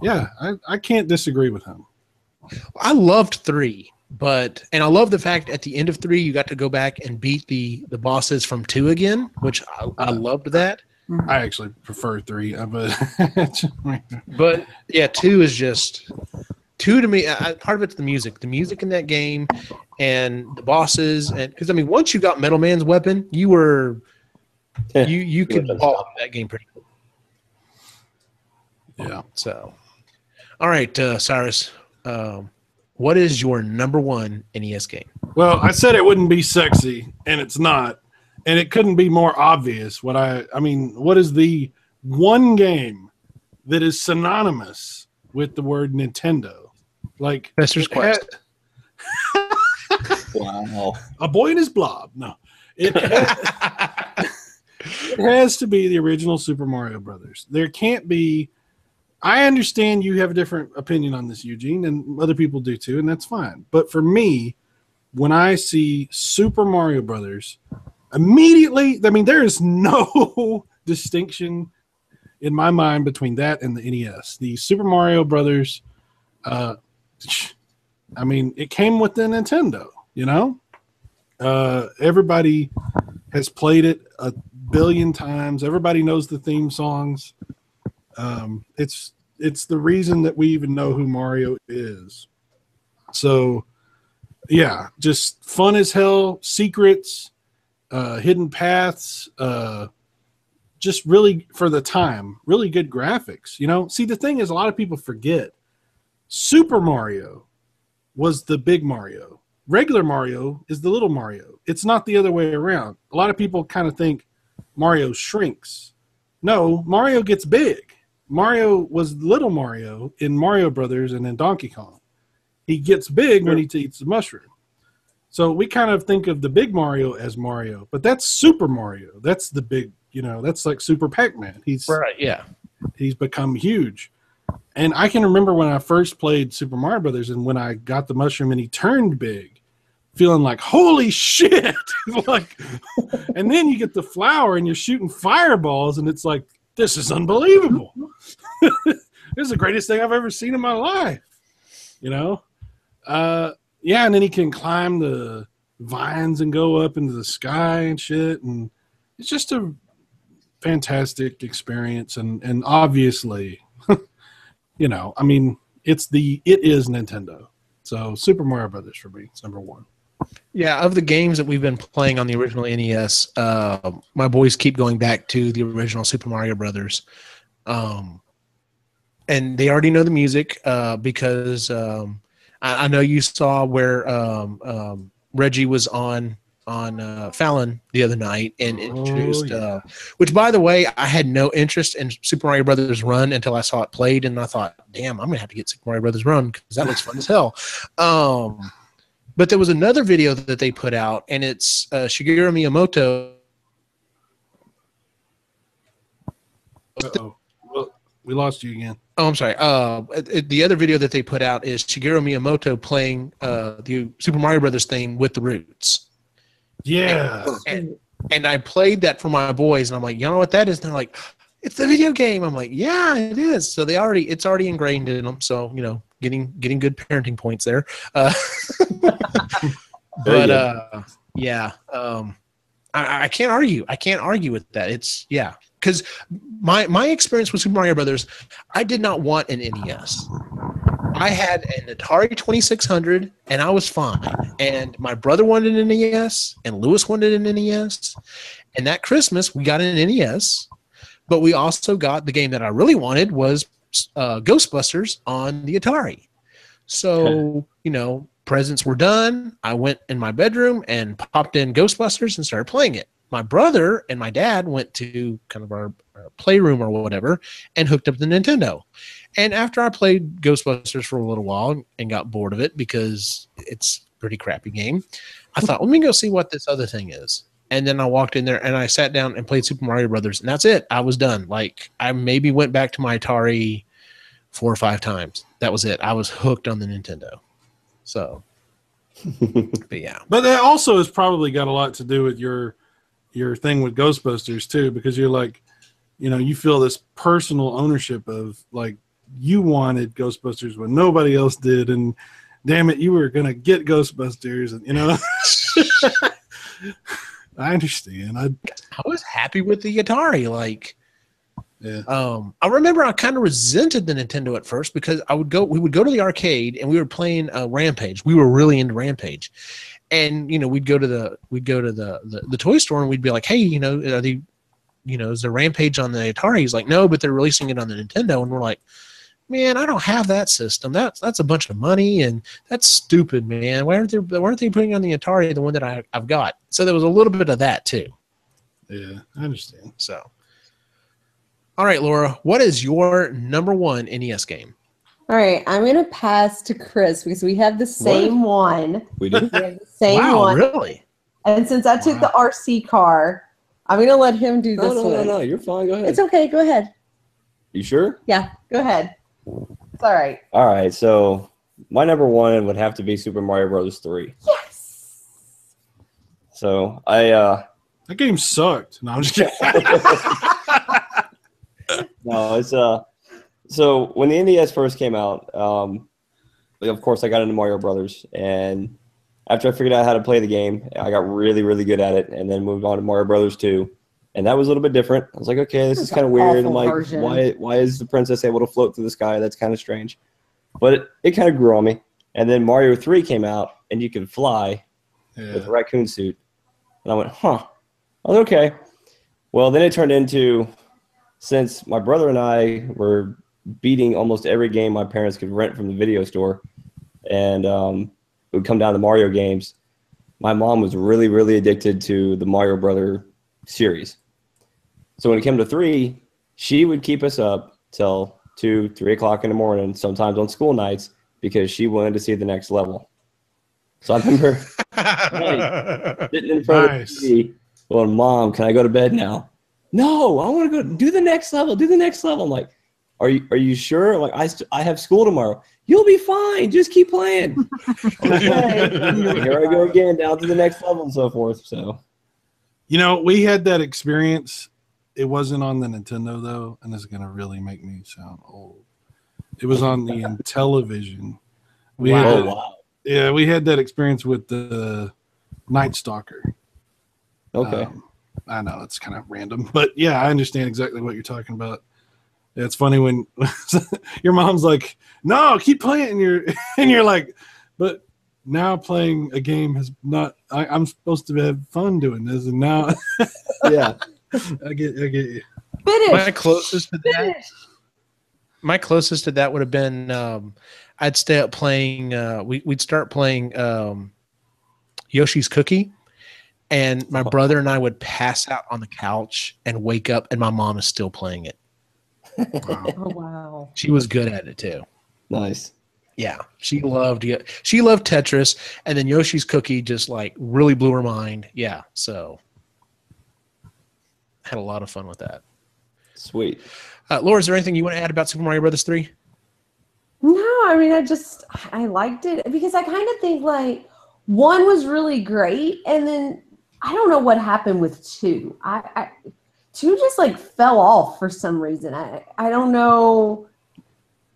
yeah, I can't disagree with him. I loved 3, and I love the fact at the end of 3 you got to go back and beat the bosses from 2 again, which I loved that. I actually prefer 3, but yeah, 2 is just 2 to me. Part of it's the music in that game, and the bosses, and because I mean, once you got Metal Man's weapon, you were you could ball that game pretty cool. Yeah. So, all right, Cyrus, what is your number 1 NES game? Well, I said it wouldn't be sexy, and it's not, and it couldn't be more obvious. What is the one game that is synonymous with the word Nintendo? Like Fester's Quest. Wow. A boy and his blob. No, it has to be the original Super Mario Brothers. There can't be. I understand you have a different opinion on this, Eugene, and other people do too, and that's fine. But for me, when I see Super Mario Brothers, immediately, I mean, there is no distinction in my mind between that and the NES. The Super Mario Brothers, I mean, it came with the Nintendo, you know? Everybody has played it a billion times. Everybody knows the theme songs. It's the reason that we even know who Mario is. So, yeah, just fun as hell, secrets, hidden paths, just really, for the time, really good graphics. You know, see, the thing is, a lot of people forget Super Mario was the big Mario. Regular Mario is the little Mario. It's not the other way around. A lot of people kind of think Mario shrinks. No, Mario gets big. Mario was little Mario in Mario Brothers and in Donkey Kong. He gets big when he eats the mushroom. So we kind of think of the big Mario as Mario, but that's Super Mario. That's the big, you know, that's like Super Pac-Man. He's become huge. And I can remember when I first played Super Mario Brothers and when I got the mushroom and he turned big, feeling like, holy shit. Like, and then you get the flower and you're shooting fireballs and it's like, this is unbelievable. This is the greatest thing I've ever seen in my life. You know? Yeah, and then he can climb the vines and go up into the sky and shit. And it's just a fantastic experience. And obviously, you know, I mean, it is Nintendo. So Super Mario Brothers for me, it's number 1. Yeah, of the games that we've been playing on the original NES, my boys keep going back to the original Super Mario Brothers. And they already know the music because I know you saw where Reggie was on Fallon the other night and introduced, which, by the way, I had no interest in Super Mario Brothers Run until I saw it played, and I thought, damn, I'm going to have to get Super Mario Brothers Run because that looks fun as hell. But there was another video that they put out, and it's Shigeru Miyamoto. Uh-oh. Well, we lost you again. Oh, I'm sorry. The other video that they put out is Shigeru Miyamoto playing the Super Mario Brothers theme with the Roots. Yeah. And I played that for my boys, and I'm like, you know what that is? And they're like, it's the video game. I'm like, yeah, it is. So it's already ingrained in them. So, you know, getting good parenting points there. Yeah. I can't argue. I can't argue with that. It's because my experience with Super Mario Brothers, I did not want an NES. I had an Atari 2600 and I was fine. And my brother wanted an NES and Lewis wanted an NES. And that Christmas we got an NES, but we also got the game that I really wanted was Ghostbusters on the Atari. So, you know, presents were done. I went in my bedroom and popped in Ghostbusters and started playing it. my brother and my dad went to kind of our playroom or whatever and hooked up the Nintendo. And after I played Ghostbusters for a little while and got bored of it because it's a pretty crappy game, I thought, let me go see what this other thing is. And then I walked in there and I sat down and played Super Mario Brothers, and that's it. I was done. Like, I maybe went back to my Atari 4 or 5 times. That was it. I was hooked on the Nintendo. So, but yeah. But that also has probably got a lot to do with your thing with Ghostbusters too, because you're like, you know, you feel this personal ownership of like you wanted Ghostbusters when nobody else did, and damn it, you were gonna get Ghostbusters, and you know. I understand. I was happy with the Atari. Like, yeah. I remember I kind of resented the Nintendo at first because we would go to the arcade and we were playing Rampage. We were really into Rampage, and you know, we'd go to the toy store and we'd be like, hey, you know, is there Rampage on the Atari? He's like, no, but they're releasing it on the Nintendo, and we're like, man, I don't have that system. That's a bunch of money, and that's stupid, man. Why aren't they putting on the Atari the one that I've got? So there was a little bit of that too. Yeah, I understand. So, all right, Laura, what is your number 1 NES game? All right, I'm gonna pass to Chris because we have the same one. We do. We have the same wow, one. Really? And since I took the RC car, I'm gonna let him do this one. No, you're fine. Go ahead. It's okay. Go ahead. You sure? Yeah, go ahead. It's all right. All right, so my number 1 would have to be Super Mario Brothers 3. Yes. So that game sucked. No, I'm just kidding. No, it's so when the NES first came out, of course I got into Mario Brothers, and after I figured out how to play the game, I got really, really good at it, and then moved on to Mario Brothers 2. And that was a little bit different. I was like, okay, this is kind of weird. I'm like, why is the princess able to float through the sky? That's kind of strange. But it kind of grew on me. And then Mario 3 came out, and you could fly with a raccoon suit. And I went, huh. I was okay. Well, then it turned into, since my brother and I were beating almost every game my parents could rent from the video store, and it would come down to Mario games, my mom was really, really addicted to the Mario Brother series. So when it came to 3, she would keep us up till 2, 3 o'clock in the morning, sometimes on school nights, because she wanted to see the next level. So I remember sitting in front of the TV going, Mom, can I go to bed now? No, I want to go do the next level. Do the next level. I'm like, are you sure? I'm like, I have school tomorrow. You'll be fine. Just keep playing. Okay. Here I go again, down to the next level and so forth. So, you know, we had that experience. It wasn't on the Nintendo though, and this is gonna really make me sound old. It was on the Intellivision. Wow. Yeah, we had that experience with the Night Stalker. Okay. I know it's kind of random, but yeah, I understand exactly what you're talking about. It's funny when your mom's like, "No, keep playing," and you're like, "But now playing a game has not. I'm supposed to have fun doing this, and now, yeah, I get you." Finish. My closest to that would have been I'd stay up playing. We'd start playing Yoshi's Cookie. And my brother and I would pass out on the couch and wake up, and my mom is still playing it. Wow. Oh, wow. She was good at it too. Nice. Yeah, she loved Tetris, and then Yoshi's Cookie just like really blew her mind. Yeah, so had a lot of fun with that. Sweet. Laura, is there anything you want to add about Super Mario Brothers 3? No, I mean, I liked it because I kind of think like 1 was really great, and then I don't know what happened with 2. 2 just like fell off for some reason. I don't know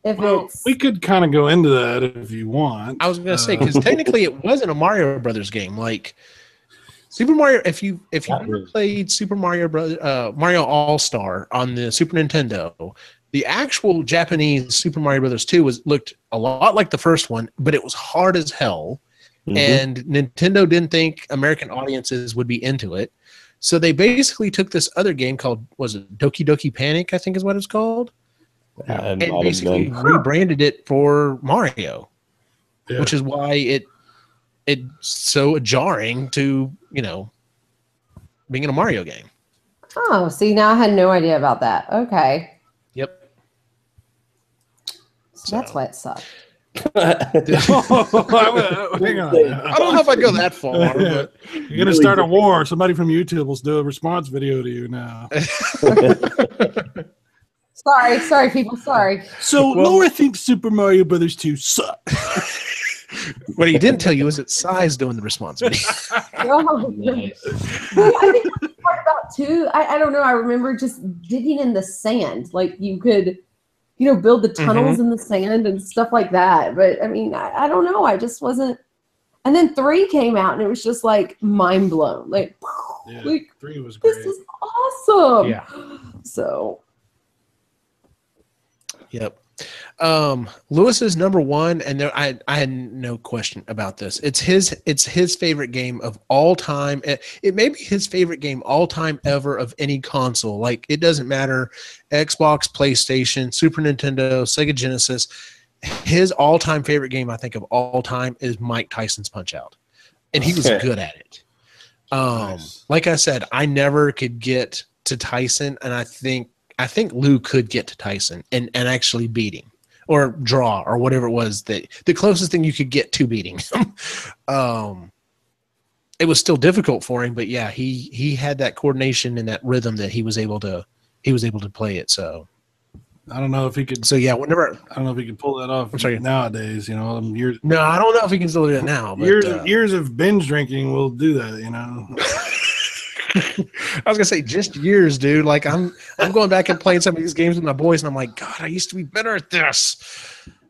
if it's. We could kind of go into that if you want. I was going to say, because technically it wasn't a Mario Brothers game. Like Super Mario, if you ever played Super Mario Mario All-Star on the Super Nintendo, the actual Japanese Super Mario Brothers 2 looked a lot like the first one, but it was hard as hell. Mm-hmm. And Nintendo didn't think American audiences would be into it. So they basically took this other game called, was it Doki Doki Panic, I think is what it's called? And basically rebranded it for Mario, which is why it's so jarring to, being in a Mario game. Oh, see, now I had no idea about that. Okay. Yep. So that's why it sucked. Hang on. I don't know if I'd go that far, but You're gonna start a war. Somebody from YouTube will do a response video to you now. Sorry, people. Sorry. So Laura thinks Super Mario Brothers 2 sucks. what he didn't tell you is it's Size doing the response video. Oh, Nice. I think the part about two, I don't know. I remember just digging in the sand. Like you could, build the tunnels in the sand and stuff like that. But I mean, I don't know. I just wasn't. And then 3 came out and it was just like mind blown. Like, like 3 was great. this is awesome. Yeah. So. Yep. Lewis is number 1, and I had no question about this. It's his favorite game of all time. It may be his favorite game all time ever of any console. Like, it doesn't matter, Xbox, PlayStation, Super Nintendo, Sega Genesis. His all time favorite game, I think, of all time is Mike Tyson's Punch-Out, and he was good at it. Nice. Like I said, I never could get to Tyson, and I think Lou could get to Tyson and actually beat him or draw or whatever it was, that the closest thing you could get to beating him. It was still difficult for him, but yeah, he had that coordination and that rhythm that he was able to play it. So I don't know if he could. So yeah, whenever I don't know if he could pull that off. I'm sorry. Nowadays, years. No, I don't know if he can still do it now. But, years of binge drinking will do that. I was gonna say just years, dude. Like I'm going back and playing some of these games with my boys, and I'm like, God, I used to be better at this.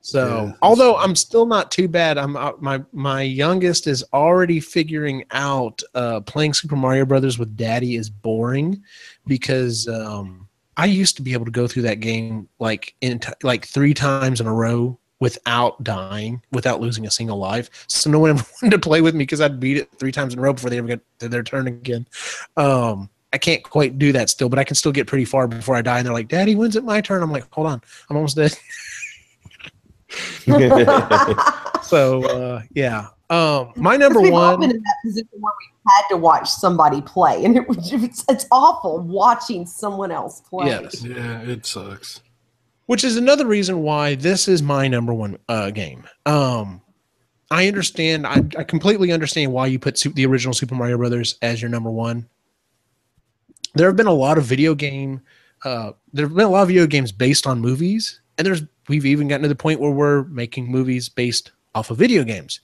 So, Yeah. although I'm still not too bad, my youngest is already figuring out playing Super Mario Brothers with Daddy is boring, because I used to be able to go through that game like 3 times in a row without dying, without losing a single life. So no one ever wanted to play with me because I'd beat it 3 times in a row before they ever got to their turn again. I can't quite do that still, but I can still get pretty far before I die. And they're like, Daddy, when's it my turn? I'm like, hold on, I'm almost dead. So, yeah. My number We've all one. been in that position where we had to watch somebody play, and it's awful watching someone else play. Yes. Yeah, it sucks. Which is another reason why this is my number one game. I understand. I completely understand why you put the original Super Mario Brothers as your number one. There have been a lot of video games based on movies, and we've even gotten to the point where we're making movies based off of video games.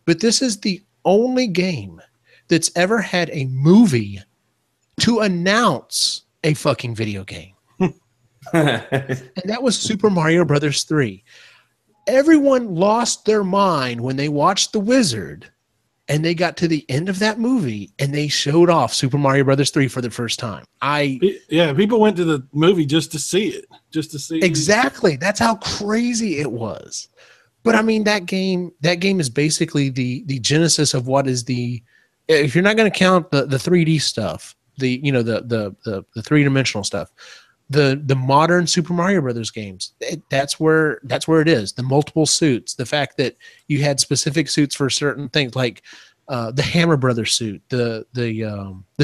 But this is the only game that's ever had a movie to announce a fucking video game. And that was Super Mario Brothers 3. Everyone lost their mind when they watched The Wizard and they got to the end of that movie and they showed off Super Mario Brothers 3 for the first time. People went to the movie just to see it. Exactly. That's how crazy it was. But I mean, that game is basically the genesis of what is if you're not going to count the 3D stuff, the 3-dimensional stuff, the modern Super Mario Brothers games, that's where it is. The multiple suits, the fact that you had specific suits for certain things, like the Hammer Brothers suit, the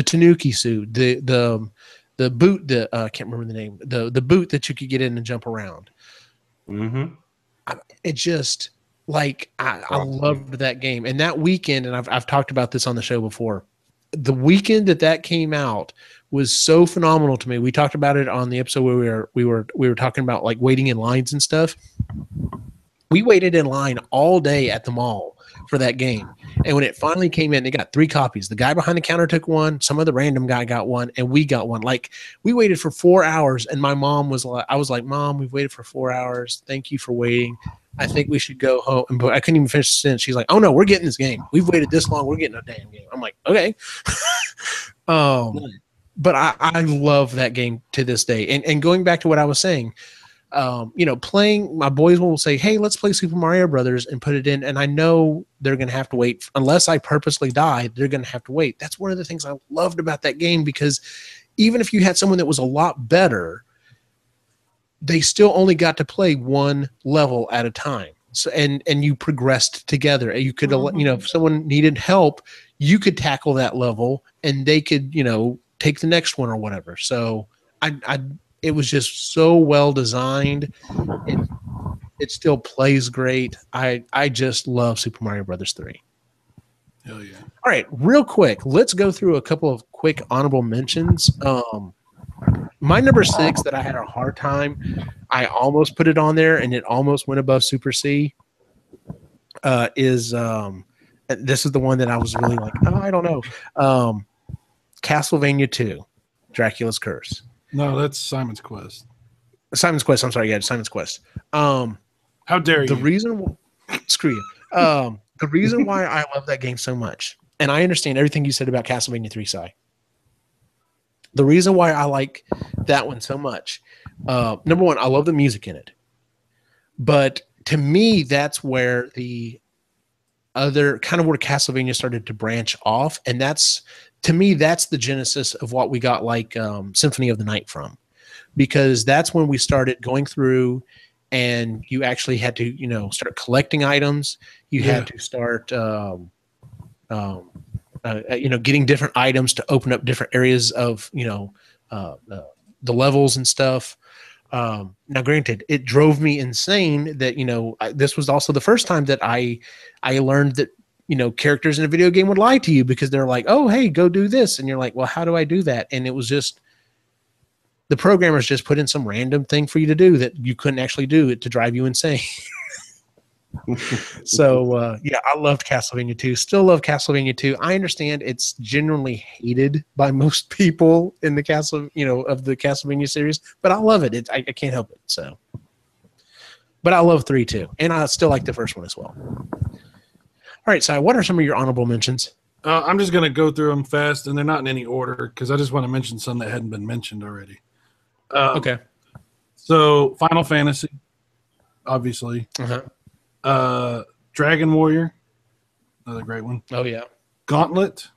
Tanuki suit, the boot, I can't remember the name, the boot that you could get in and jump around. Mm-hmm. It just, like, I loved that game. And that weekend, and I've talked about this on the show before, the weekend that came out was so phenomenal to me. We talked about it on the episode where we were talking about like waiting in lines and stuff. We waited in line all day at the mall for that game. And when it finally came in, they got 3 copies. The guy behind the counter took one, some other random guy got one, and we got one. Like, we waited for 4 hours, and my mom was like, I was like, Mom, we've waited for 4 hours. Thank you for waiting. I think we should go home. But I couldn't even finish the sentence. She's like, oh no, we're getting this game. We've waited this long. We're getting a damn game. I'm like, okay. But I love that game to this day. And going back to what I was saying, playing, my boys will say, hey, let's play Super Mario Brothers and put it in. And I know they're going to have to wait. Unless I purposely die, they're going to have to wait. That's one of the things I loved about that game, because even if you had someone that was a lot better, they still only got to play one level at a time. So, and you progressed together. You could, if someone needed help, you could tackle that level and they could, take the next one or whatever. So it was just so well designed. It still plays great. I just love Super Mario Brothers 3. Hell yeah. All right, real quick, let's go through a couple of quick honorable mentions. My number 6 that I had a hard time, I almost put it on there and it almost went above Super C, is this is the one that I was really like, I don't know. Castlevania 2, Dracula's Curse. No, that's Simon's Quest. Simon's Quest, I'm sorry, yeah, Simon's Quest. How dare you? The reason screw you. The reason why I love that game so much, and I understand everything you said about Castlevania 3 Sai. The reason why I like that one so much, number one, I love the music in it. But to me, that's where the other kind of where Castlevania started to branch off. And that's, to me, that's the genesis of what we got like Symphony of the Night from. Because that's when we started going through and you actually had to, start collecting items. You had to start, getting different items to open up different areas of, the levels and stuff. Now, granted, it drove me insane that, this was also the first time that I learned that, characters in a video game would lie to you because they're like, oh, hey, go do this. And you're like, well, how do I do that? And it was just, the programmers just put in some random thing for you to do that you couldn't actually do it to drive you insane. So, yeah, I loved Castlevania 2. Still love Castlevania 2. I understand it's generally hated by most people in the of the Castlevania series, but I love it. I can't help it. So, but I love 3 too, and I still like the first one as well. All right, so what are some of your honorable mentions? I'm just going to go through them fast, and they're not in any order because I just want to mention some that hadn't been mentioned already. Okay. So, Final Fantasy, obviously. Dragon Warrior, another great one. Oh, yeah. Gauntlet.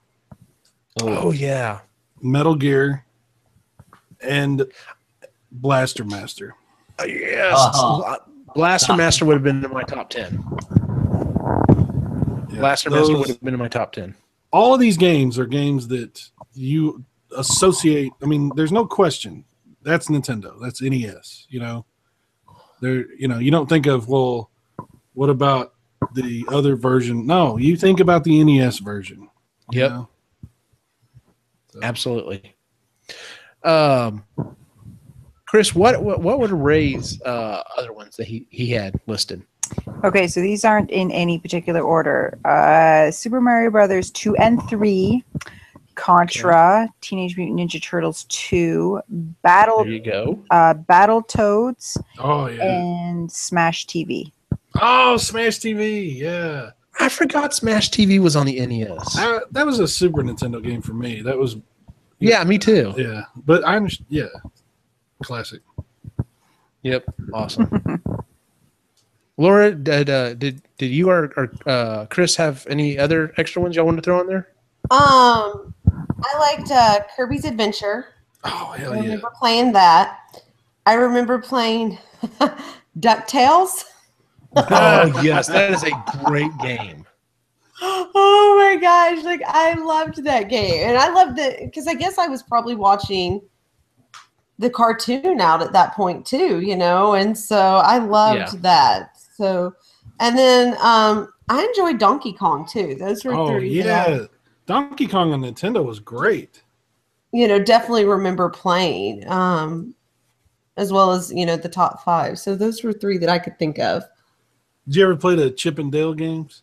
Oh, yeah. Metal Gear. And Blaster Master. Yes. Blaster Master would have been in my top 10. Yeah, Blaster Master would have been in my top 10. All of these games are games that you associate. I mean, there's no question. That's Nintendo. That's NES. You don't think of, well, what about the other version? No, you think about the NES version. Yep. So. Absolutely. Chris, what would Ray's other ones that he had listed? Okay, so these aren't in any particular order. Super Mario Brothers 2 and 3, Contra, okay. Teenage Mutant Ninja Turtles 2, There you go. Battletoads, yeah. and Smash TV. Oh, Smash TV, yeah. I forgot Smash TV was on the NES. That was a Super Nintendo game for me. That was... Yeah, me too. Yeah, but I understand. Yeah, classic. Yep, awesome. Laura, did you or Chris have any other extra ones y'all want to throw on there? I liked Kirby's Adventure. Oh, hell I yeah. remember playing that. I remember playing DuckTales. Oh, yes. That is a great game. Oh, my gosh. Like, I loved that game. And I loved it because I guess I was probably watching the cartoon out at that point, too, And so I loved that. So, and then I enjoyed Donkey Kong, too. Those were three. Yeah. Donkey Kong on Nintendo was great. Definitely remember playing, as well as, the top 5. So those were 3 that I could think of. Did you ever play the Chip and Dale games?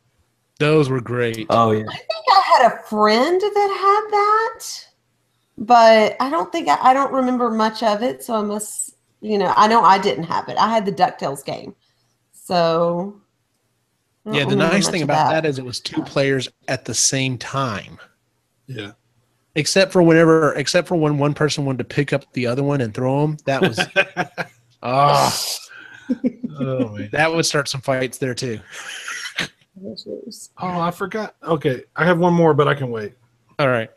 Those were great. Oh, yeah. I think I had a friend that had that, but I don't remember much of it. So I must, I know I didn't have it. I had the DuckTales game. So. Yeah, the nice thing about that is it was 2 players at the same time. Yeah. Except for when one person wanted to pick up the other one and throw them. That was oh man. That would start some fights there too. Oh, I forgot. Okay, I have one more, but I can wait. All right.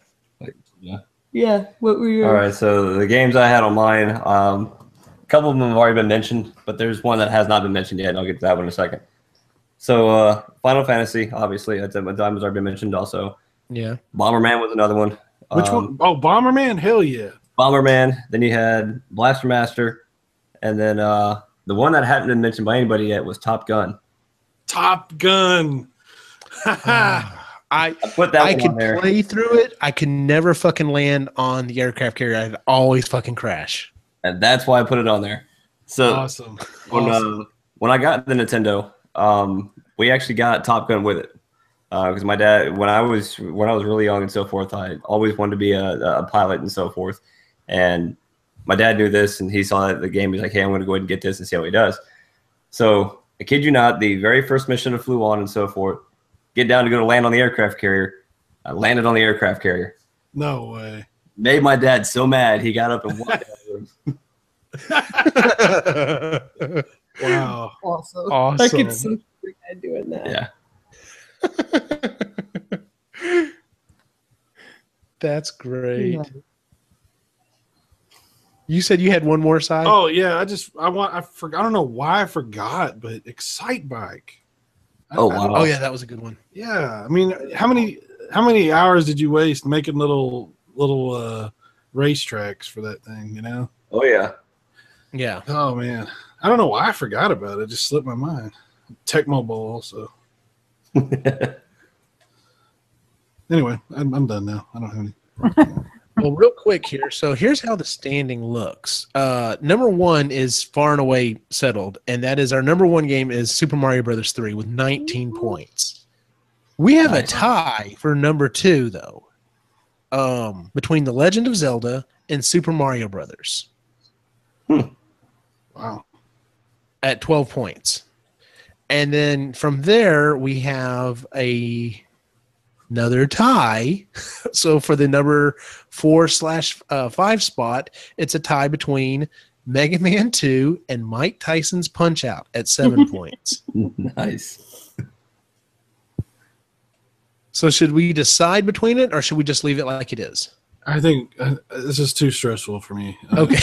Yeah. What were you? All right. So the games I had on mine, a couple of them have already been mentioned, but there's one that has not been mentioned yet, and I'll get to that one in a second. So Final Fantasy, obviously, that was already been mentioned also. Yeah. Bomberman was another one. Which one? Oh, Bomberman. Hell yeah. Bomberman. Then you had Blaster Master, and then the one that hadn't been mentioned by anybody yet was Top Gun. Top Gun. I put that I one could on there. play through it. I could never fucking land on the aircraft carrier. I'd always fucking crash. And that's why I put it on there. So Awesome. when I got the Nintendo, we actually got Top Gun with it. Because my dad, when I was really young and so forth, I always wanted to be a pilot and so forth. And my dad knew this, and he saw the game. He's like, "Hey, I'm going to go ahead and get this and see how he does." So I kid you not, the very first mission I flew on and so forth, get down to go to land on the aircraft carrier. I landed on the aircraft carrier. No way. Made my dad so mad, he got up and walked out of the room. Wow. Awesome. Awesome. I could see your dad doing that. Yeah. That's great. Yeah. You said you had one more side? Oh yeah, I forgot. I don't know why I forgot, but Excite Bike. Oh wow. Oh yeah, that was a good one. Yeah, I mean, how many hours did you waste making little racetracks for that thing? You know? Oh yeah. Yeah. Oh man, I don't know why I forgot about it. It just slipped my mind. Tecmo Bowl also. Anyway, I'm done now. I don't have any. Well, real quick here. So here's how the standing looks. Number one is far and away settled, and that is our number one game is Super Mario Brothers 3 with 19 points. We have a tie for number two, though, between The Legend of Zelda and Super Mario Brothers. Wow. At 12 points. And then from there, we have another tie. So for the number 4/5 spot, it's a tie between Mega Man 2 and Mike Tyson's Punch-Out at 7 points. Nice. So should we decide between it, or should we just leave it like it is? I think this is too stressful for me. Okay.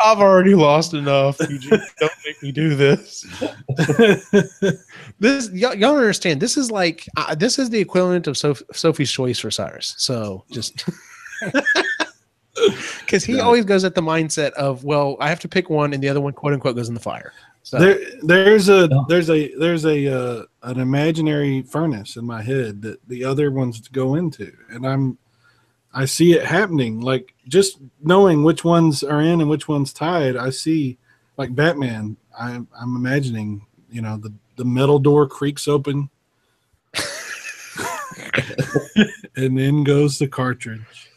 I've already lost enough. Eugene. Don't make me do this. Y'all don't understand. This is like this is the equivalent of Sophie's Choice for Cyrus. So just because he always goes at the mindset of, well, I have to pick one, and the other one, quote unquote, goes in the fire. So there's an imaginary furnace in my head that the other ones go into, and I see it happening. Like, just knowing which ones are in and which ones tied, I see, like Batman. I'm imagining, the metal door creaks open, and then goes the cartridge.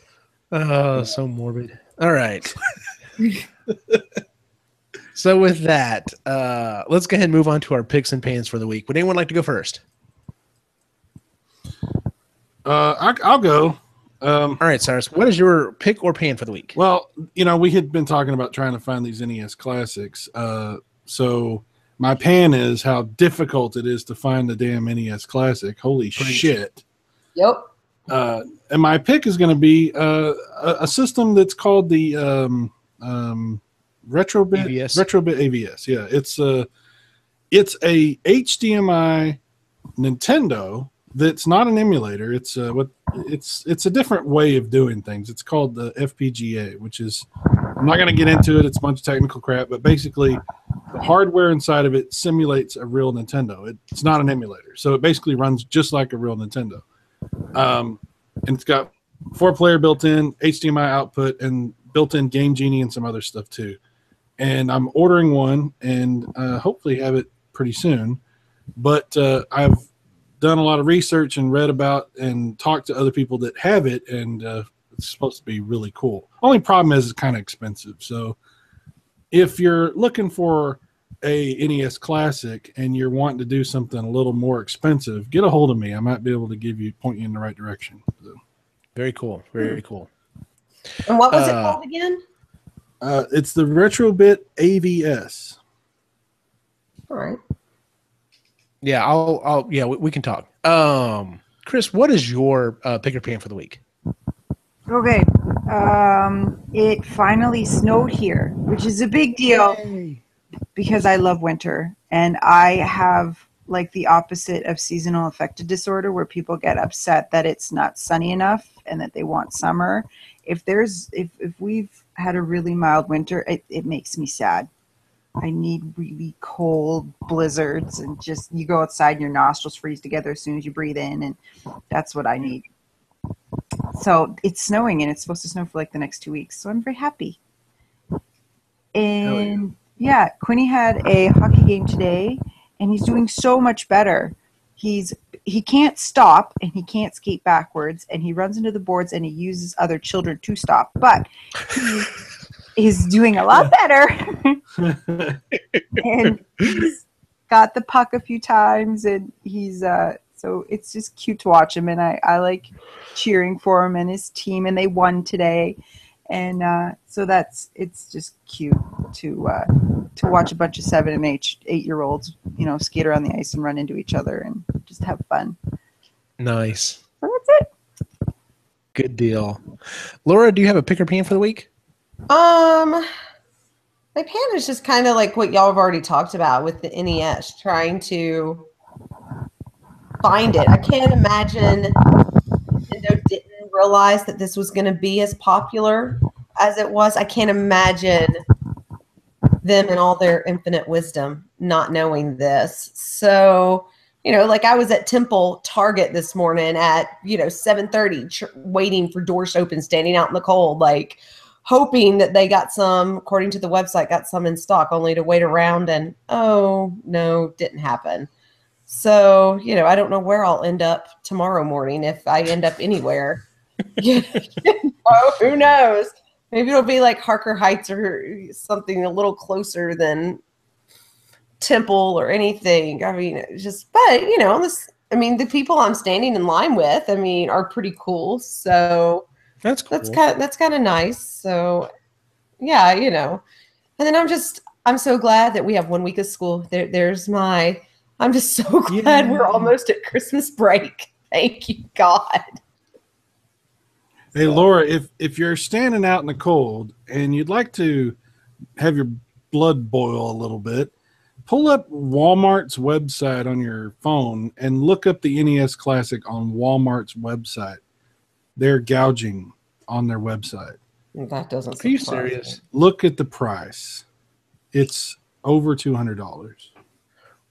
Oh, so morbid. All right. So with that, let's go ahead and move on to our picks and pans for the week. Would anyone like to go first? I'll go. All right, Cyrus, what is your pick or pan for the week? Well, we had been talking about trying to find these NES classics. So my pan is how difficult it is to find the damn NES classic. Holy shit. Yep. And my pick is going to be a system that's called the Retrobit AVS. Yeah, it's a HDMI Nintendo that's not an emulator. It's a different way of doing things. It's called the FPGA, which is, I'm not going to get into it. It's a bunch of technical crap, but basically the hardware inside of it simulates a real Nintendo. It's not an emulator, so it basically runs just like a real Nintendo. And it's got 4-player built-in, HDMI output, and built-in Game Genie and some other stuff too. And I'm ordering one, and hopefully have it pretty soon. But I've done a lot of research and read about and talked to other people that have it, and it's supposed to be really cool. Only problem is it's kind of expensive. So if you're looking for a NES Classic and you're wanting to do something a little more expensive, get a hold of me. I might be able to point you in the right direction. So. Very cool. Very cool. And what was it called again? It's the Retrobit AVS. All right. Yeah, we can talk. Chris, what is your pick or pan for the week? Okay. It finally snowed here, which is a big deal because I love winter, and I have like the opposite of seasonal affective disorder, where people get upset that it's not sunny enough and that they want summer. If we've had a really mild winter, it makes me sad. I need really cold blizzards, and just you go outside and your nostrils freeze together as soon as you breathe in, and that's what I need. So it's snowing, and it's supposed to snow for like the next 2 weeks, so I'm very happy. And yeah, Quinny had a hockey game today, and he's doing so much better. He can't stop, and he can't skate backwards, and he runs into the boards, and he uses other children to stop, but he's doing a lot better. And he's got the puck a few times, and he's so it's just cute to watch him, and I like cheering for him and his team, and they won today, and so it's just cute to watch a bunch of 7 and 8-year-olds, skate around the ice and run into each other and just have fun. Nice. So that's it. Good deal. Laura, do you have a pick or pan for the week? My pan is just kind of like what y'all have already talked about with the NES, trying to find it. I can't imagine Nintendo didn't realize that this was going to be as popular as it was. I can't imagine them in all their infinite wisdom not knowing this. So, like I was at Target this morning at, 7:30, waiting for doors to open, standing out in the cold, like hoping that they got some, according to the website, got some in stock, only to wait around and, oh, no, didn't happen. So, I don't know where I'll end up tomorrow morning, if I end up anywhere. Who knows? Maybe it'll be like Harker Heights or something a little closer than Temple or anything. I mean, the people I'm standing in line with, are pretty cool. So that's cool. That's kind of nice. So yeah, and then I'm so glad that we have 1 week of school. I'm just so glad we're almost at Christmas break. Thank you, God. Hey, Laura, if you're standing out in the cold and you'd like to have your blood boil a little bit, pull up Walmart's website on your phone and look up the NES Classic on Walmart's website. They're gouging on their website. That doesn't. Are you serious? Look at the price. It's over $200.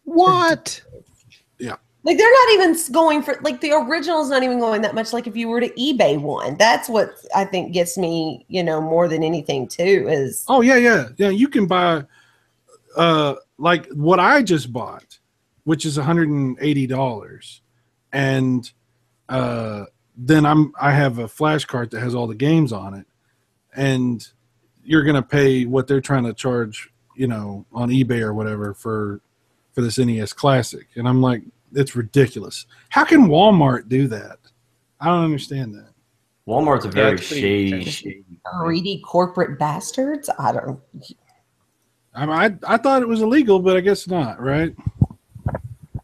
What? Yeah. Like they're not even going for, like, the original's not even going that much. Like if you were to eBay one, that's what I think gets me, more than anything too is. Oh yeah. You can buy, like what I just bought, which is $180, and then I have a flash cart that has all the games on it, and you're gonna pay what they're trying to charge, on eBay or whatever for this NES Classic, and I'm like, it's ridiculous. How can Walmart do that? I don't understand that. Walmart's a very shady. Greedy corporate bastards. I don't. I thought it was illegal, but I guess not, right?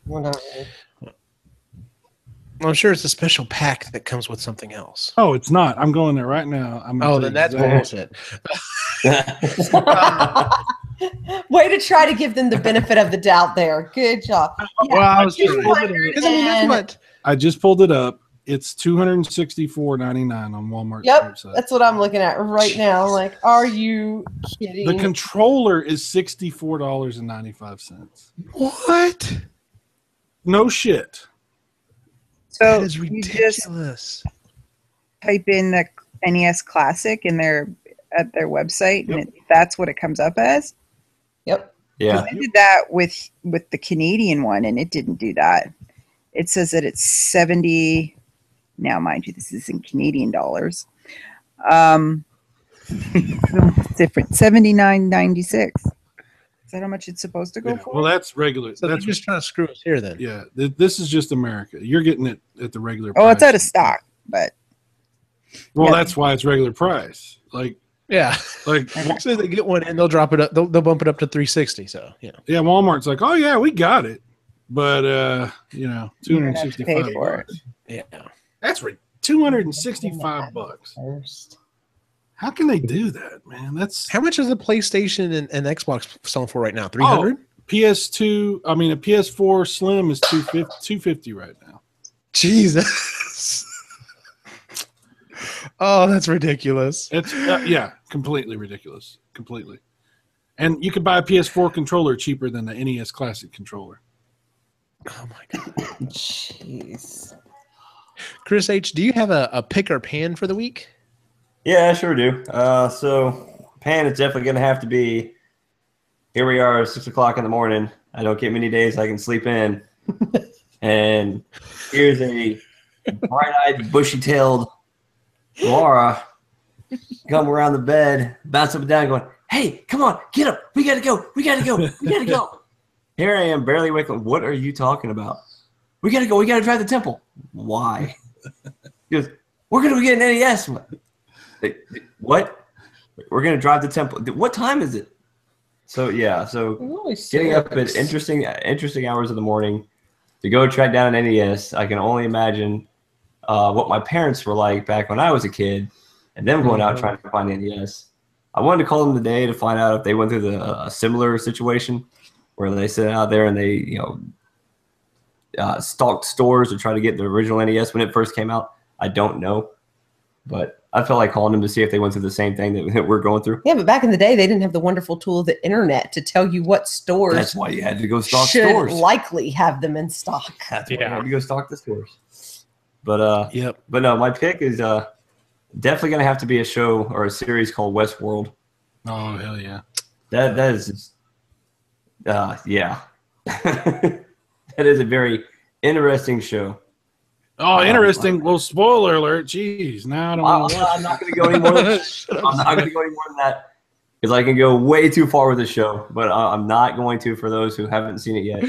Whatever. I'm sure it's a special pack that comes with something else. Oh, it's not. I'm going there right now. Then that's bullshit. Way to try to give them the benefit of the doubt there. Good job. Yeah, well, I was just wondering. That's what I just pulled it up. It's $264.99 on Walmart's website. That's what I'm looking at right now. I'm like, are you kidding? The controller is $64.95. What? No shit. So That is you just ridiculous. type in the NES Classic at their website, and that's what it comes up as. Yep. Yeah. I did that with the Canadian one, and it didn't do that. It says that it's 70. Now, mind you, this is in Canadian dollars. Different, $79.96. Is that how much it's supposed to go for? Well, that's regular. So that's they're just trying to screw us here then. Yeah, this is just America. You're getting it at the regular Oh, price. it's out of stock, but Well, yeah. that's why it's regular price. Like, Yeah. like As soon as they get one in, they'll drop it up. They'll bump it up to 360. So, yeah. yeah, Walmart's like, oh yeah, we got it, but You're gonna have to pay $265. for it. Yeah. That's right, $265. First. How can they do that, man? That's How much is the PlayStation and Xbox selling for right now? 300? PS2, I mean a PS4 Slim is $250 right now. Jesus. Oh, that's ridiculous. It's yeah, completely ridiculous, completely. And you could buy a PS4 controller cheaper than the NES Classic controller. Oh my god. Jeez. Chris H, do you have a pick or pan for the week? Yeah, I sure do. So pan is definitely going to have to be. Here we are, 6 o'clock in the morning. I don't get many days I can sleep in, and here's a bright-eyed, bushy-tailed Laura come around the bed, bounce up and down, going, "Hey, come on, get up! We gotta go! We gotta go! We gotta go!" Here I am, barely awake. What are you talking about? We gotta go. We gotta drive the temple. Why? He goes, "We're gonna get an NES." What? We're gonna drive the temple. What time is it? So yeah, so getting up at interesting hours of the morning to go track down an NES. I can only imagine what my parents were like back when I was a kid, and them going out trying to find NES. I wanted to call them today to find out if they went through a similar situation where they sit out there and they stalked stores to try to get the original NES when it first came out. I don't know, but I felt like calling them to see if they went through the same thing that we're going through. Yeah, but back in the day, they didn't have the wonderful tool of the internet to tell you what stores. That's why you had to go stalk should stores. likely have them in stock. That's why you had to go stalk the stores. But Yep. But no, my pick is definitely gonna have to be a show or a series called Westworld. Oh hell yeah! That is, yeah, that is a very interesting show. Oh, interesting. Well, spoiler alert. Jeez, now I don't want to watch. I'm not going to go any more than that. I'm not going to go any more than that because I can go way too far with the show. But I'm not going to for those who haven't seen it yet.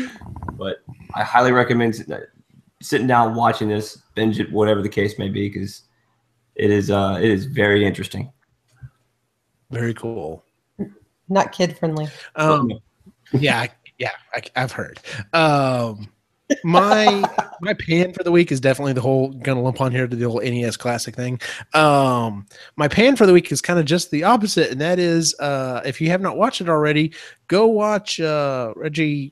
But I highly recommend sitting down, watching this, binge it, whatever the case may be, because it is very interesting. Very cool. Not kid friendly. Yeah, I've heard. My pan for the week is definitely the whole gonna lump on here to the old NES Classic thing. My pan for the week is kind of just the opposite, and that is if you have not watched it already, go watch Reggie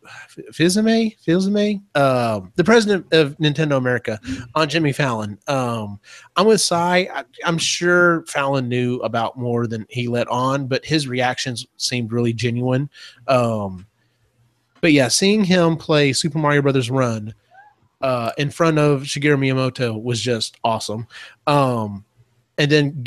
Fils-Aimé, the president of Nintendo America, on Jimmy Fallon. I'm with Cy. I'm sure Fallon knew about more than he let on, but his reactions seemed really genuine. But yeah, seeing him play Super Mario Brothers Run in front of Shigeru Miyamoto was just awesome. And then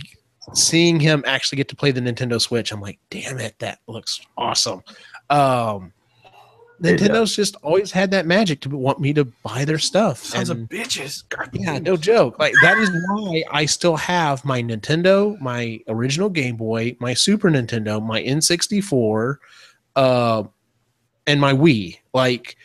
seeing him actually get to play the Nintendo Switch, I'm like, damn it, that looks awesome. Nintendo's just always had that magic to want me to buy their stuff. Sons of bitches. God, yeah, no joke. Like that is why I still have my Nintendo, my original Game Boy, my Super Nintendo, my N64, and my Wii. Like,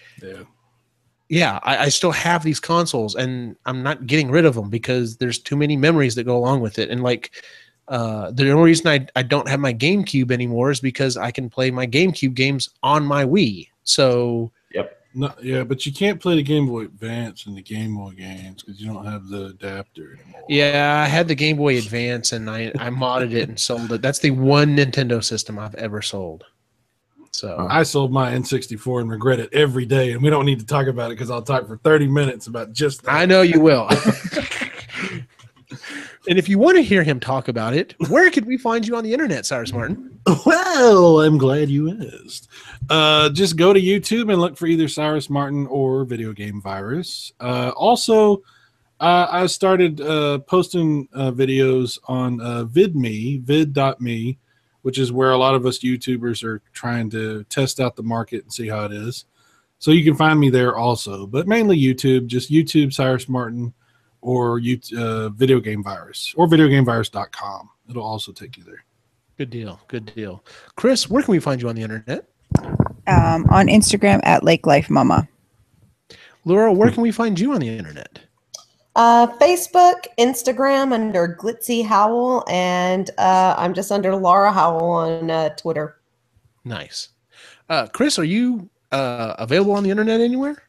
yeah, I still have these consoles, and I'm not getting rid of them because there's too many memories that go along with it. And like, the only reason I don't have my GameCube anymore is because I can play my GameCube games on my Wii. So, yep. No, yeah, but you can't play the Game Boy Advance and the Game Boy games because you don't have the adapter anymore. Yeah, I had the Game Boy Advance, and I modded it and sold it. That's the one Nintendo system I've ever sold. So I sold my N64 and regret it every day, and we don't need to talk about it because I'll talk for 30 minutes about just that. I know you will. And if you want to hear him talk about it, where could we find you on the internet, Cyrus Martin? Well, I'm glad you asked. Just go to YouTube and look for either Cyrus Martin or Video Game Virus. Also, I started posting videos on vid.me, which is where a lot of us YouTubers are trying to test out the market and see how it is. So you can find me there also, but mainly YouTube, just YouTube Cyrus Martin or Video Game Virus or videogamevirus.com. It'll also take you there. Good deal. Good deal. Chris, where can we find you on the internet? On Instagram at Lake Life Mama. Laura, where can we find you on the internet? Facebook, Instagram under Glitzy Howell, and I'm just under Laura Howell on Twitter. Nice. Chris, are you available on the internet anywhere?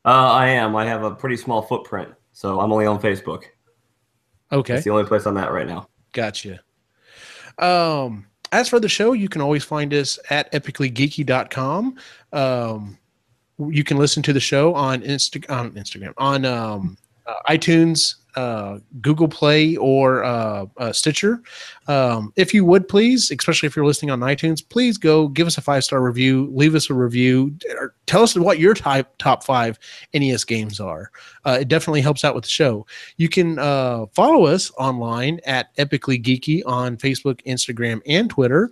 I am. I have a pretty small footprint, so I'm only on Facebook. Okay. It's the only place I'm at right now. Gotcha. As for the show, you can always find us at epicallygeeky.com. You can listen to the show on Instagram, on iTunes, Google Play, or Stitcher. If you would please, especially if you're listening on iTunes, please go give us a 5-star review, leave us a review, or tell us what your top 5 NES games are. It definitely helps out with the show. You can follow us online at Epically Geeky on Facebook, Instagram, and Twitter.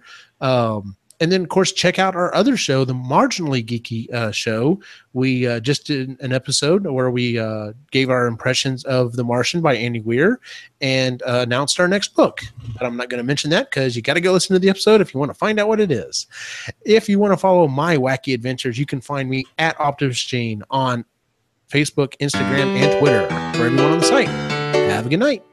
And then, of course, check out our other show, the Marginally Geeky show. We just did an episode where we gave our impressions of The Martian by Andy Weir and announced our next book. But I'm not going to mention that because you got to go listen to the episode if you want to find out what it is. If you want to follow my wacky adventures, you can find me at Optimus Gene on Facebook, Instagram, and Twitter. For everyone on the site, have a good night.